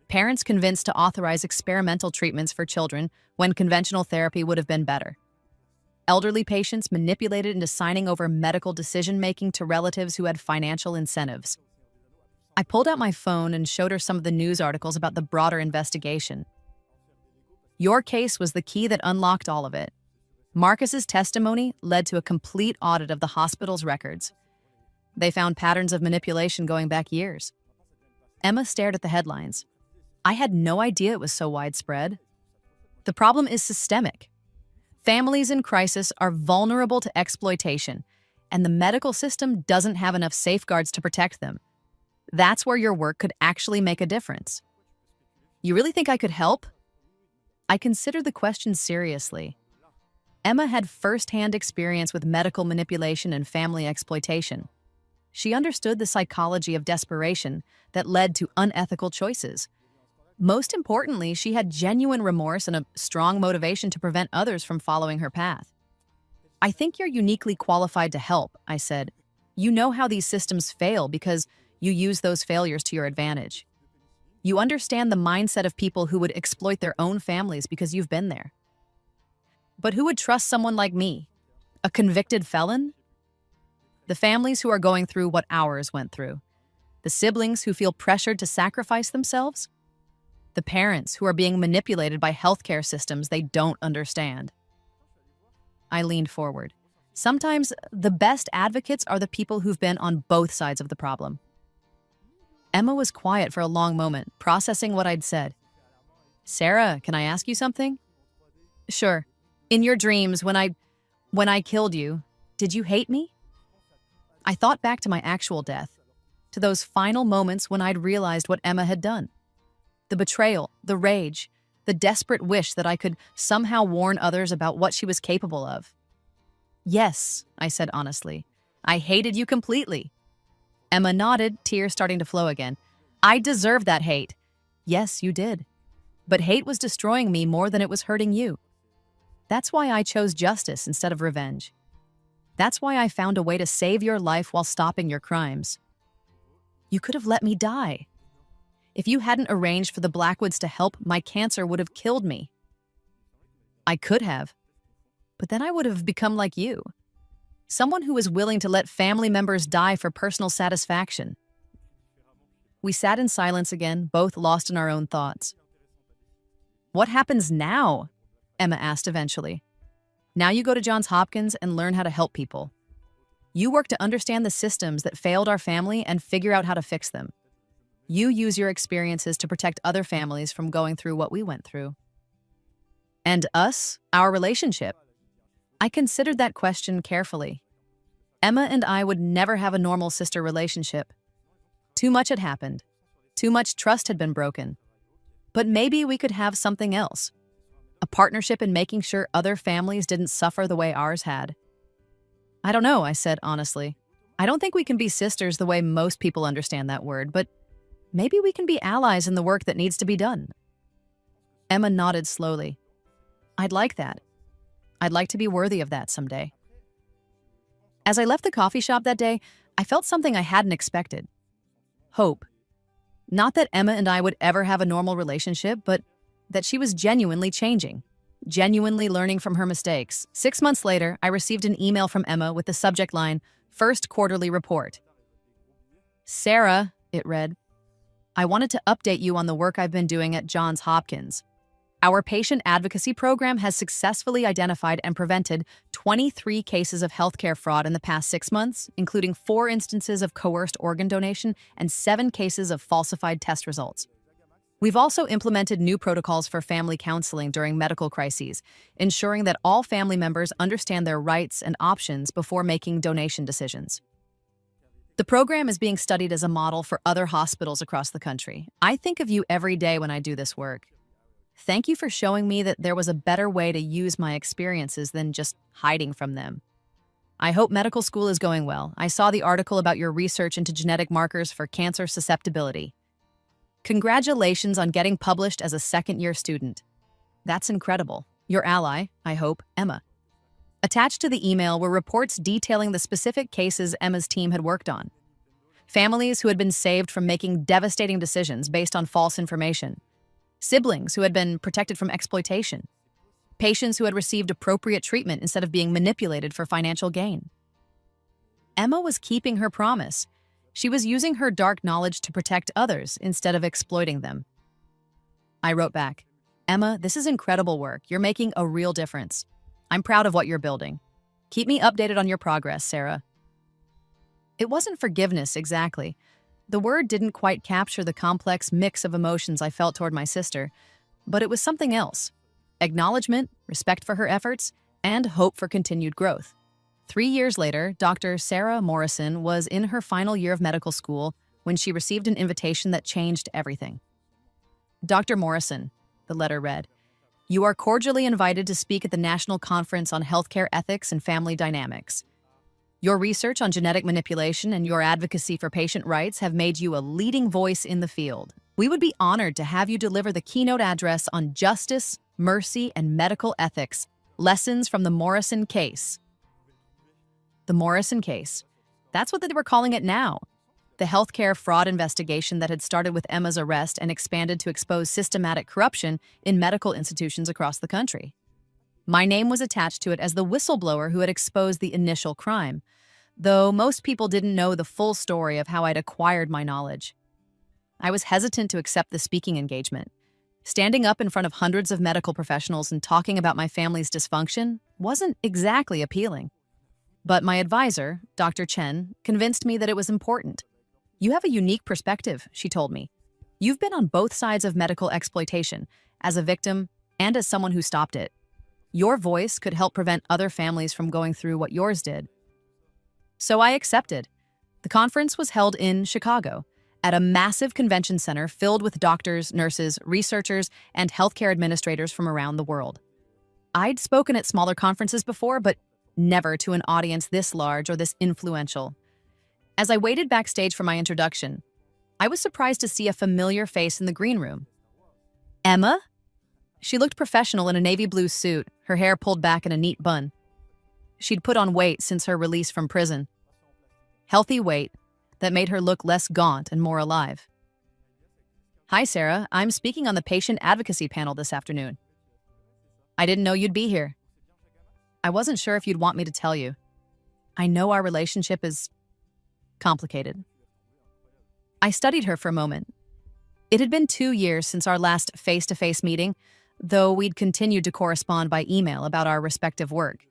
Parents convinced to authorize experimental treatments for children when conventional therapy would have been better. Elderly patients manipulated into signing over medical decision-making to relatives who had financial incentives. I pulled out my phone and showed her some of the news articles about the broader investigation. Your case was the key that unlocked all of it. Marcus's testimony led to a complete audit of the hospital's records. They found patterns of manipulation going back years. Emma stared at the headlines. I had no idea it was so widespread. The problem is systemic. Families in crisis are vulnerable to exploitation, and the medical system doesn't have enough safeguards to protect them. That's where your work could actually make a difference. You really think I could help? I considered the question seriously. Emma had first-hand experience with medical manipulation and family exploitation. She understood the psychology of desperation that led to unethical choices. Most importantly, she had genuine remorse and a strong motivation to prevent others from following her path. I think you're uniquely qualified to help, I said. You know how these systems fail because you use those failures to your advantage. You understand the mindset of people who would exploit their own families because you've been there. But who would trust someone like me? A convicted felon? The families who are going through what ours went through. The siblings who feel pressured to sacrifice themselves. The parents who are being manipulated by healthcare systems they don't understand. I leaned forward. Sometimes the best advocates are the people who've been on both sides of the problem. Emma was quiet for a long moment, processing what I'd said. Sarah, can I ask you something? Sure. In your dreams, when I killed you, did you hate me? I thought back to my actual death, to those final moments when I'd realized what Emma had done. The betrayal, the rage, the desperate wish that I could somehow warn others about what she was capable of. Yes, I said honestly. I hated you completely. Emma nodded, tears starting to flow again. I deserved that hate. Yes, you did. But hate was destroying me more than it was hurting you. That's why I chose justice instead of revenge. That's why I found a way to save your life while stopping your crimes. You could have let me die. If you hadn't arranged for the Blackwoods to help, my cancer would have killed me. I could have. But then I would have become like you. Someone who was willing to let family members die for personal satisfaction. We sat in silence again, both lost in our own thoughts. What happens now? Emma asked eventually. Now you go to Johns Hopkins and learn how to help people. You work to understand the systems that failed our family and figure out how to fix them. You use your experiences to protect other families from going through what we went through. And us, our relationship. I considered that question carefully. Emma and I would never have a normal sister relationship. Too much had happened. Too much trust had been broken. But maybe we could have something else. A partnership in making sure other families didn't suffer the way ours had. I don't know, I said honestly. I don't think we can be sisters the way most people understand that word, but maybe we can be allies in the work that needs to be done. Emma nodded slowly. I'd like that. I'd like to be worthy of that someday. As I left the coffee shop that day, I felt something I hadn't expected. Hope. Not that Emma and I would ever have a normal relationship, but that she was genuinely changing, genuinely learning from her mistakes. 6 months later, I received an email from Emma with the subject line, First Quarterly Report. Sarah, it read, I wanted to update you on the work I've been doing at Johns Hopkins. Our patient advocacy program has successfully identified and prevented 23 cases of healthcare fraud in the past 6 months, including 4 instances of coerced organ donation and 7 cases of falsified test results. We've also implemented new protocols for family counseling during medical crises, ensuring that all family members understand their rights and options before making donation decisions. The program is being studied as a model for other hospitals across the country. I think of you every day when I do this work. Thank you for showing me that there was a better way to use my experiences than just hiding from them. I hope medical school is going well. I saw the article about your research into genetic markers for cancer susceptibility. Congratulations on getting published as a second-year student. That's incredible. Your ally, I hope, Emma. Attached to the email were reports detailing the specific cases Emma's team had worked on. Families who had been saved from making devastating decisions based on false information. Siblings who had been protected from exploitation. Patients who had received appropriate treatment instead of being manipulated for financial gain. Emma was keeping her promise. She was using her dark knowledge to protect others instead of exploiting them. I wrote back, Emma, this is incredible work. You're making a real difference. I'm proud of what you're building. Keep me updated on your progress, Sarah. It wasn't forgiveness exactly. The word didn't quite capture the complex mix of emotions I felt toward my sister, but it was something else. Acknowledgement, respect for her efforts, and hope for continued growth. 3 years later, Dr. Sarah Morrison was in her final year of medical school when she received an invitation that changed everything. Dr. Morrison, the letter read, you are cordially invited to speak at the National Conference on Healthcare Ethics and Family Dynamics. Your research on genetic manipulation and your advocacy for patient rights have made you a leading voice in the field. We would be honored to have you deliver the keynote address on justice, mercy, and medical ethics, lessons from the Morrison case. The Morrison case. That's what they were calling it now. The healthcare fraud investigation that had started with Emma's arrest and expanded to expose systematic corruption in medical institutions across the country. My name was attached to it as the whistleblower who had exposed the initial crime, though most people didn't know the full story of how I'd acquired my knowledge. I was hesitant to accept the speaking engagement. Standing up in front of hundreds of medical professionals and talking about my family's dysfunction wasn't exactly appealing. But my advisor, Dr. Chen, convinced me that it was important. You have a unique perspective, she told me. You've been on both sides of medical exploitation, as a victim and as someone who stopped it. Your voice could help prevent other families from going through what yours did. So I accepted. The conference was held in Chicago, at a massive convention center filled with doctors, nurses, researchers, and healthcare administrators from around the world. I'd spoken at smaller conferences before, but never to an audience this large or this influential. As I waited backstage for my introduction, I was surprised to see a familiar face in the green room. Emma? She looked professional in a navy blue suit, her hair pulled back in a neat bun. she'd put on weight since her release from prison. Healthy weight that made her look less gaunt and more alive. Hi, Sarah. I'm speaking on the patient advocacy panel this afternoon. I didn't know you'd be here. I wasn't sure if you'd want me to tell you. I know our relationship is complicated. I studied her for a moment. It had been 2 years since our last face-to-face meeting, though we'd continued to correspond by email about our respective work.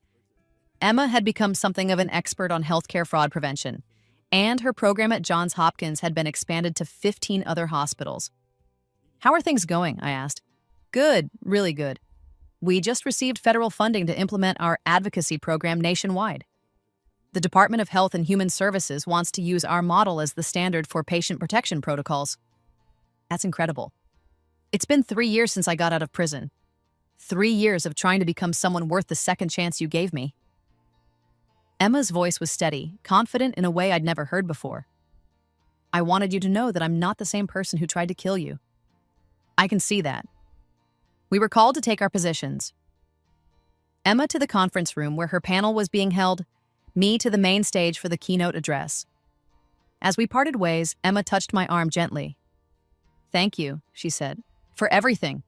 Emma had become something of an expert on healthcare fraud prevention, and her program at Johns Hopkins had been expanded to 15 other hospitals. How are things going? I asked. Good, really good. We just received federal funding to implement our advocacy program nationwide. The Department of Health and Human Services wants to use our model as the standard for patient protection protocols. That's incredible. It's been 3 years since I got out of prison. 3 years of trying to become someone worth the second chance you gave me. Emma's voice was steady, confident in a way I'd never heard before. I wanted you to know that I'm not the same person who tried to kill you. I can see that. We were called to take our positions. Emma to the conference room where her panel was being held, me to the main stage for the keynote address. As we parted ways, Emma touched my arm gently. Thank you, she said, for everything.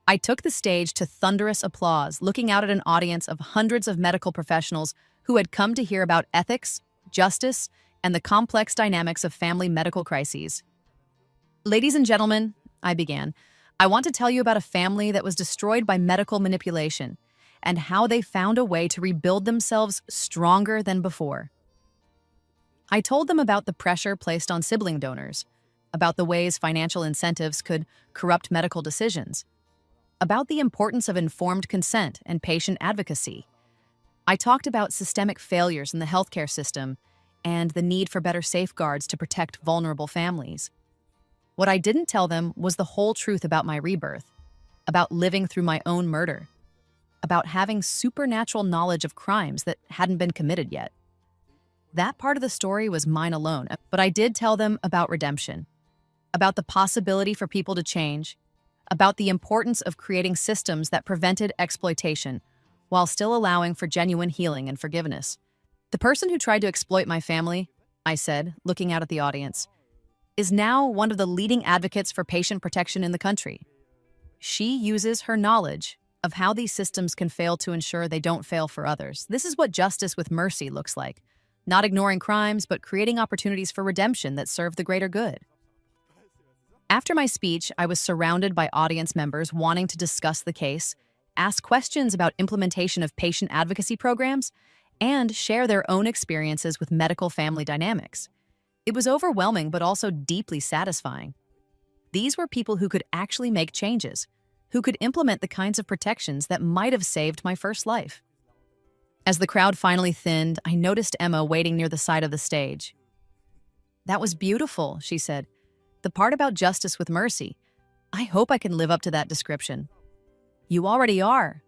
I took the stage to thunderous applause, looking out at an audience of hundreds of medical professionals who had come to hear about ethics, justice, and the complex dynamics of family medical crises. Ladies and gentlemen, I began, I want to tell you about a family that was destroyed by medical manipulation and how they found a way to rebuild themselves stronger than before. I told them about the pressure placed on sibling donors, about the ways financial incentives could corrupt medical decisions, about the importance of informed consent and patient advocacy. I talked about systemic failures in the healthcare system and the need for better safeguards to protect vulnerable families. What I didn't tell them was the whole truth about my rebirth, about living through my own murder, about having supernatural knowledge of crimes that hadn't been committed yet. That part of the story was mine alone, but I did tell them about redemption, about the possibility for people to change, about the importance of creating systems that prevented exploitation while still allowing for genuine healing and forgiveness. The person who tried to exploit my family, I said, looking out at the audience, is now one of the leading advocates for patient protection in the country. She uses her knowledge of how these systems can fail to ensure they don't fail for others. This is what justice with mercy looks like. Not ignoring crimes, but creating opportunities for redemption that serve the greater good. After my speech, I was surrounded by audience members wanting to discuss the case, ask questions about implementation of patient advocacy programs, and share their own experiences with medical family dynamics. It was overwhelming, but also deeply satisfying. These were people who could actually make changes, who could implement the kinds of protections that might have saved my first life. As the crowd finally thinned, I noticed Emma waiting near the side of the stage. That was beautiful, she said. The part about justice with mercy. I hope I can live up to that description. You already are.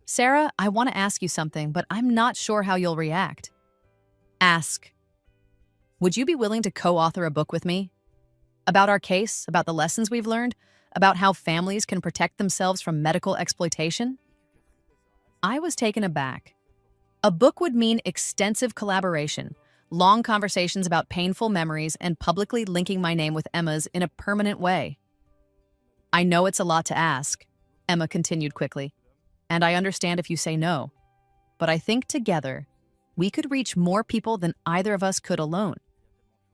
Sarah, I want to ask you something, but I'm not sure how you'll react. Ask. Would you be willing to co-author a book with me? About our case, about the lessons we've learned, about how families can protect themselves from medical exploitation? I was taken aback. A book would mean extensive collaboration, long conversations about painful memories, and publicly linking my name with Emma's in a permanent way. I know it's a lot to ask, Emma continued quickly, and I understand if you say no. But I think together, we could reach more people than either of us could alone.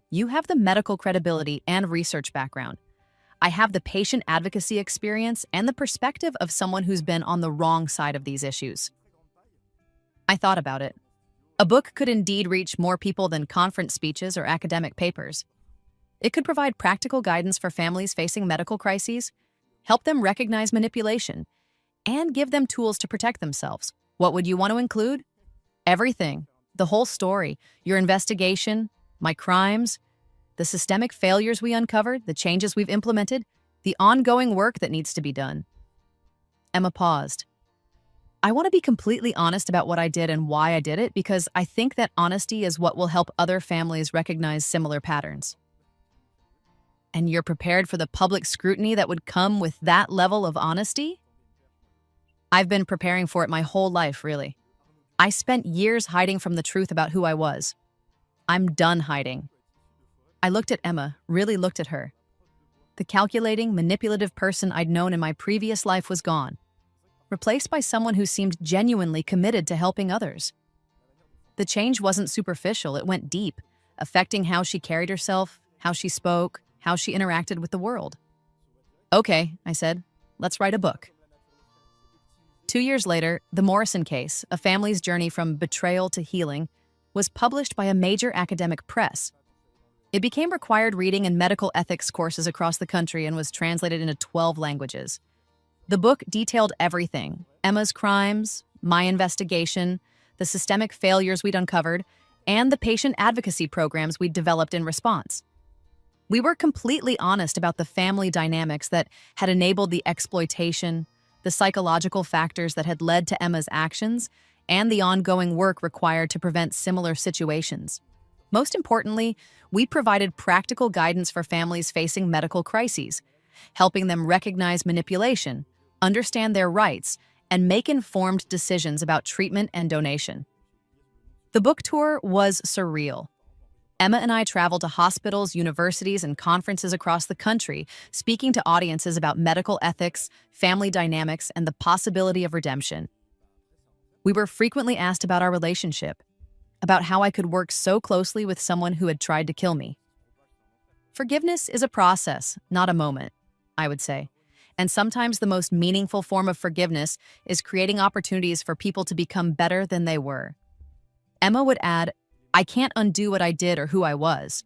You have the medical credibility and research background. I have the patient advocacy experience and the perspective of someone who's been on the wrong side of these issues. I thought about it. A book could indeed reach more people than conference speeches or academic papers. It could provide practical guidance for families facing medical crises, help them recognize manipulation, and give them tools to protect themselves. What would you want to include? Everything. The whole story. Your investigation, my crimes, the systemic failures we uncovered, the changes we've implemented, the ongoing work that needs to be done. Emma paused. I want to be completely honest about what I did and why I did it, because I think that honesty is what will help other families recognize similar patterns. And you're prepared for the public scrutiny that would come with that level of honesty? I've been preparing for it my whole life, really. I spent years hiding from the truth about who I was. I'm done hiding. I looked at Emma, really looked at her. The calculating, manipulative person I'd known in my previous life was gone, replaced by someone who seemed genuinely committed to helping others. The change wasn't superficial, it went deep, affecting how she carried herself, how she spoke, how she interacted with the world. Okay, I said, let's write a book. 2 years later, The Morrison Case, A Family's Journey from Betrayal to Healing, was published by a major academic press. It became required reading in medical ethics courses across the country and was translated into 12 languages. The book detailed everything: Emma's crimes, my investigation, the systemic failures we'd uncovered, and the patient advocacy programs we'd developed in response. We were completely honest about the family dynamics that had enabled the exploitation, the psychological factors that had led to Emma's actions, and the ongoing work required to prevent similar situations. Most importantly, we provided practical guidance for families facing medical crises, helping them recognize manipulation, understand their rights, and make informed decisions about treatment and donation. The book tour was surreal. Emma and I traveled to hospitals, universities, and conferences across the country, speaking to audiences about medical ethics, family dynamics, and the possibility of redemption. We were frequently asked about our relationship, about how I could work so closely with someone who had tried to kill me. Forgiveness is a process, not a moment, I would say. And sometimes the most meaningful form of forgiveness is creating opportunities for people to become better than they were. Emma would add, I can't undo what I did or who I was,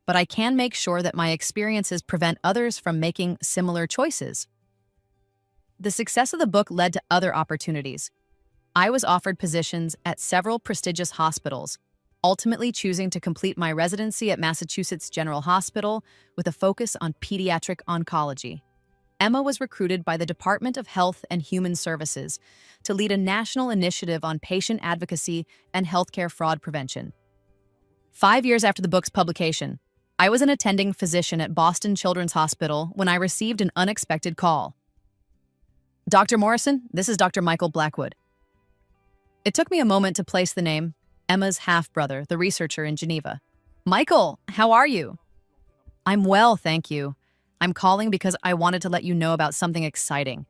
but I can make sure that my experiences prevent others from making similar choices. The success of the book led to other opportunities. I was offered positions at several prestigious hospitals, ultimately choosing to complete my residency at Massachusetts General Hospital with a focus on pediatric oncology. Emma was recruited by the Department of Health and Human Services to lead a national initiative on patient advocacy and healthcare fraud prevention. 5 years after the book's publication, I was an attending physician at Boston Children's Hospital when I received an unexpected call. Dr. Morrison, this is Dr. Michael Blackwood. It took me a moment to place the name, Emma's half-brother, the researcher in Geneva. Michael, how are you? I'm well, thank you. I'm calling because I wanted to let you know about something exciting.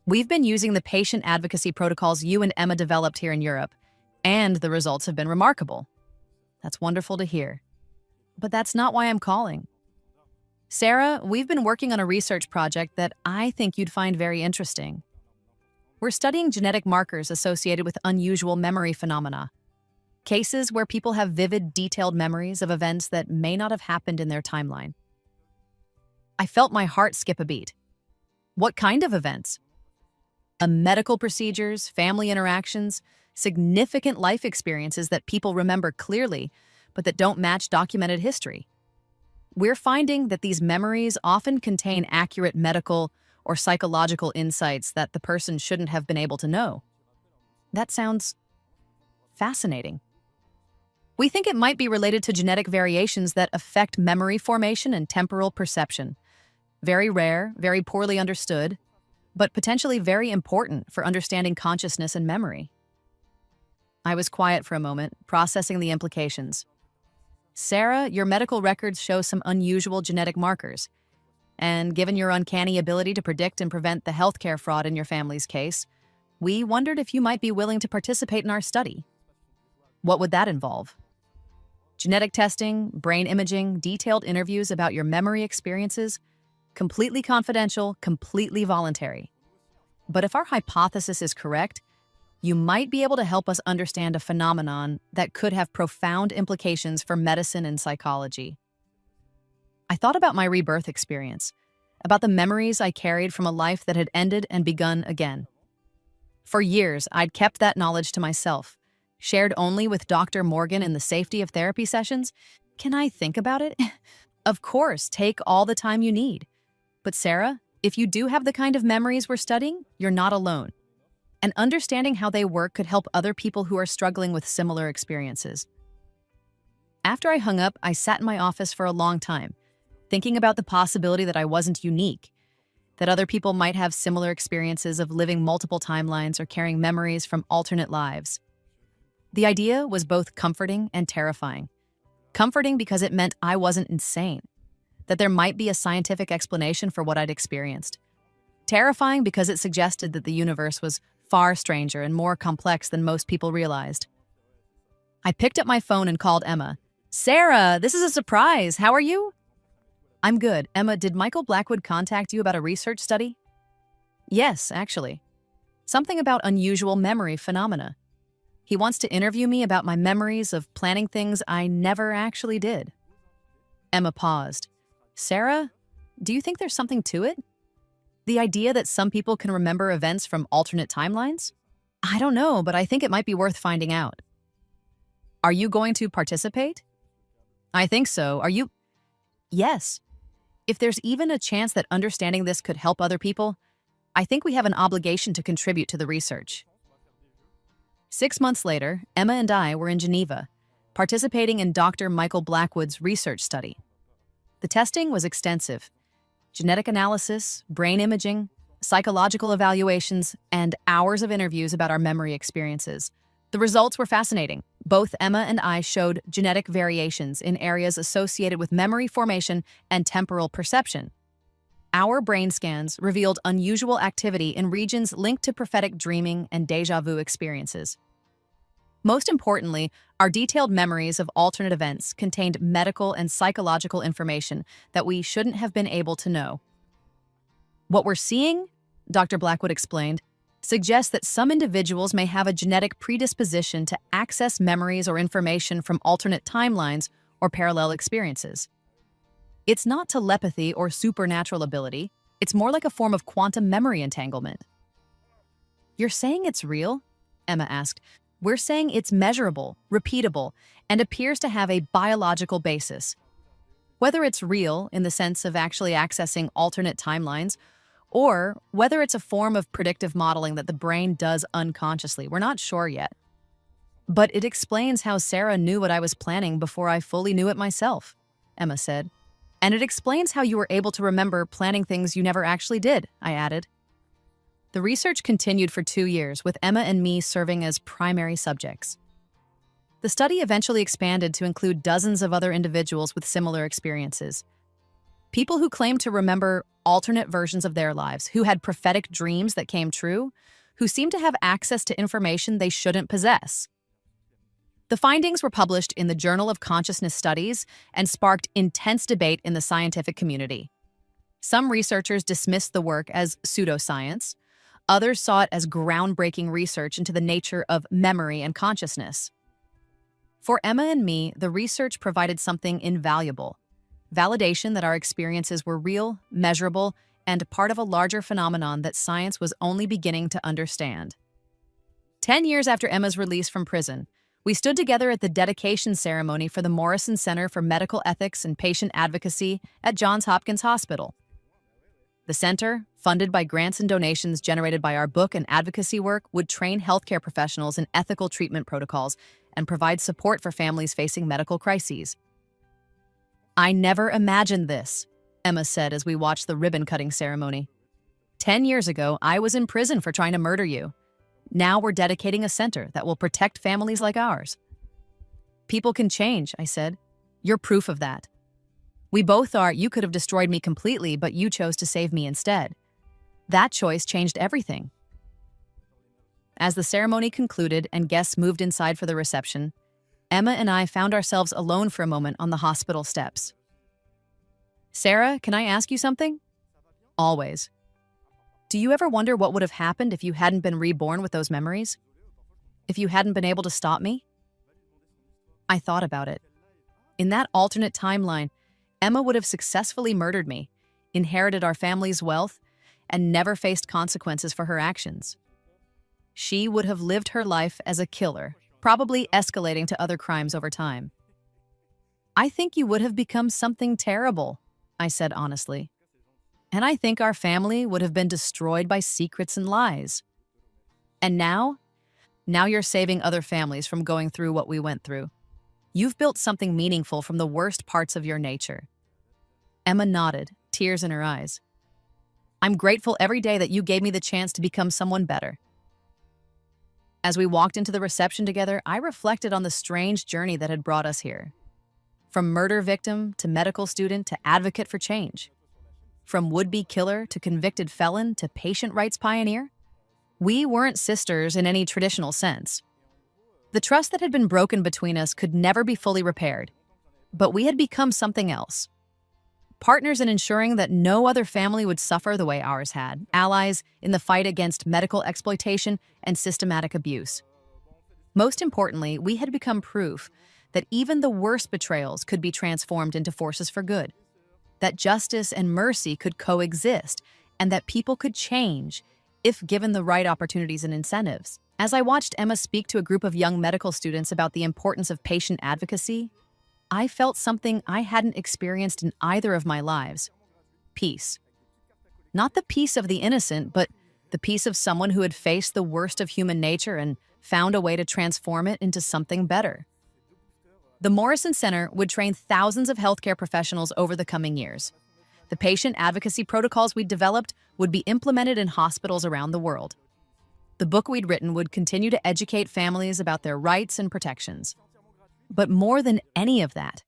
We've been using the patient advocacy protocols you and Emma developed here in Europe, and the results have been remarkable. That's wonderful to hear. But that's not why I'm calling. Sarah, we've been working on a research project that I think you'd find very interesting. We're studying genetic markers associated with unusual memory phenomena, cases where people have vivid, detailed memories of events that may not have happened in their timeline. I felt my heart skip a beat. What kind of events? Medical procedures, family interactions, significant life experiences that people remember clearly, but that don't match documented history. We're finding that these memories often contain accurate medical or psychological insights that the person shouldn't have been able to know. That sounds fascinating. We think it might be related to genetic variations that affect memory formation and temporal perception. Very rare, very poorly understood, but potentially very important for understanding consciousness and memory. I was quiet for a moment, processing the implications. Sarah, your medical records show some unusual genetic markers. And given your uncanny ability to predict and prevent the healthcare fraud in your family's case, we wondered if you might be willing to participate in our study. What would that involve? Genetic testing, brain imaging, detailed interviews about your memory experiences, completely confidential, completely voluntary. But if our hypothesis is correct, you might be able to help us understand a phenomenon that could have profound implications for medicine and psychology. I thought about my rebirth experience, about the memories I carried from a life that had ended and begun again. For years, I'd kept that knowledge to myself, shared only with Dr. Morgan in the safety of therapy sessions. Can I think about it? Of course, take all the time you need. But Sarah, if you do have the kind of memories we're studying, you're not alone. And understanding how they work could help other people who are struggling with similar experiences. After I hung up, I sat in my office for a long time, thinking about the possibility that I wasn't unique, that other people might have similar experiences of living multiple timelines or carrying memories from alternate lives. The idea was both comforting and terrifying. Comforting because it meant I wasn't insane, that there might be a scientific explanation for what I'd experienced. Terrifying because it suggested that the universe was far stranger and more complex than most people realized. I picked up my phone and called Emma. "Sarah, this is a surprise. How are you?" "I'm good. Emma, did Michael Blackwood contact you about a research study?" "Yes, actually. Something about unusual memory phenomena. He wants to interview me about my memories of planning things I never actually did." Emma paused. "Sarah, do you think there's something to it? The idea that some people can remember events from alternate timelines? I don't know, but I think it might be worth finding out." "Are you going to participate?" "I think so. Are you?" "Yes. If there's even a chance that understanding this could help other people, I think we have an obligation to contribute to the research." 6 months later, Emma and I were in Geneva, participating in Dr. Michael Blackwood's research study. The testing was extensive. Genetic analysis, brain imaging, psychological evaluations, and hours of interviews about our memory experiences. The results were fascinating. Both Emma and I showed genetic variations in areas associated with memory formation and temporal perception. Our brain scans revealed unusual activity in regions linked to prophetic dreaming and déjà vu experiences. Most importantly, our detailed memories of alternate events contained medical and psychological information that we shouldn't have been able to know. "What we're seeing," Dr. Blackwood explained, "suggests that some individuals may have a genetic predisposition to access memories or information from alternate timelines or parallel experiences. It's not telepathy or supernatural ability. It's more like a form of quantum memory entanglement." "You're saying it's real?" Emma asked. "We're saying it's measurable, repeatable, and appears to have a biological basis. Whether it's real in the sense of actually accessing alternate timelines, or whether it's a form of predictive modeling that the brain does unconsciously, we're not sure yet. But it explains how Sarah knew what I was planning before I fully knew it myself," Emma said. "And it explains how you were able to remember planning things you never actually did," I added. The research continued for 2 years, with Emma and me serving as primary subjects. The study eventually expanded to include dozens of other individuals with similar experiences. People who claimed to remember alternate versions of their lives, who had prophetic dreams that came true, who seemed to have access to information they shouldn't possess. The findings were published in the Journal of Consciousness Studies and sparked intense debate in the scientific community. Some researchers dismissed the work as pseudoscience. Others saw it as groundbreaking research into the nature of memory and consciousness. For Emma and me, the research provided something invaluable: validation that our experiences were real, measurable, and part of a larger phenomenon that science was only beginning to understand. 10 years after Emma's release from prison, we stood together at the dedication ceremony for the Morrison Center for Medical Ethics and Patient Advocacy at Johns Hopkins Hospital. The center, funded by grants and donations generated by our book and advocacy work, would train healthcare professionals in ethical treatment protocols and provide support for families facing medical crises. "I never imagined this," Emma said as we watched the ribbon-cutting ceremony. 10 years ago, I was in prison for trying to murder you. Now we're dedicating a center that will protect families like ours." "People can change," I said. "You're proof of that. We both are. You could have destroyed me completely, but you chose to save me instead. That choice changed everything." As the ceremony concluded and guests moved inside for the reception, Emma and I found ourselves alone for a moment on the hospital steps. "Sarah, can I ask you something?" "Always." "Do you ever wonder what would have happened if you hadn't been reborn with those memories? If you hadn't been able to stop me?" I thought about it. In that alternate timeline, Emma would have successfully murdered me, inherited our family's wealth, and never faced consequences for her actions. She would have lived her life as a killer, probably escalating to other crimes over time. "I think you would have become something terrible," I said honestly. "And I think our family would have been destroyed by secrets and lies. And now you're saving other families from going through what we went through. You've built something meaningful from the worst parts of your nature." Emma nodded, tears in her eyes. "I'm grateful every day that you gave me the chance to become someone better." As we walked into the reception together, I reflected on the strange journey that had brought us here. From murder victim to medical student to advocate for change. From would-be killer to convicted felon to patient rights pioneer. We weren't sisters in any traditional sense. The trust that had been broken between us could never be fully repaired, but we had become something else. Partners in ensuring that no other family would suffer the way ours had, allies in the fight against medical exploitation and systematic abuse. Most importantly, we had become proof that even the worst betrayals could be transformed into forces for good, that justice and mercy could coexist, and that people could change if given the right opportunities and incentives. As I watched Emma speak to a group of young medical students about the importance of patient advocacy, I felt something I hadn't experienced in either of my lives: peace. Not the peace of the innocent, but the peace of someone who had faced the worst of human nature and found a way to transform it into something better. The Morrison Center would train thousands of healthcare professionals over the coming years. The patient advocacy protocols we'd developed would be implemented in hospitals around the world. The book we'd written would continue to educate families about their rights and protections. But more than any of that,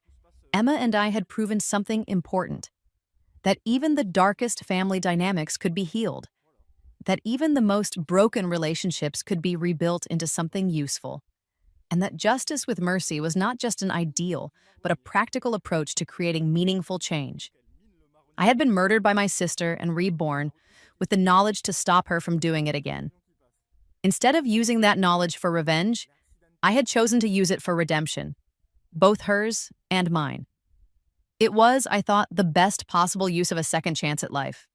Emma and I had proven something important: that even the darkest family dynamics could be healed, that even the most broken relationships could be rebuilt into something useful, and that justice with mercy was not just an ideal, but a practical approach to creating meaningful change. I had been murdered by my sister and reborn with the knowledge to stop her from doing it again. Instead of using that knowledge for revenge, I had chosen to use it for redemption, both hers and mine. It was, I thought, the best possible use of a second chance at life.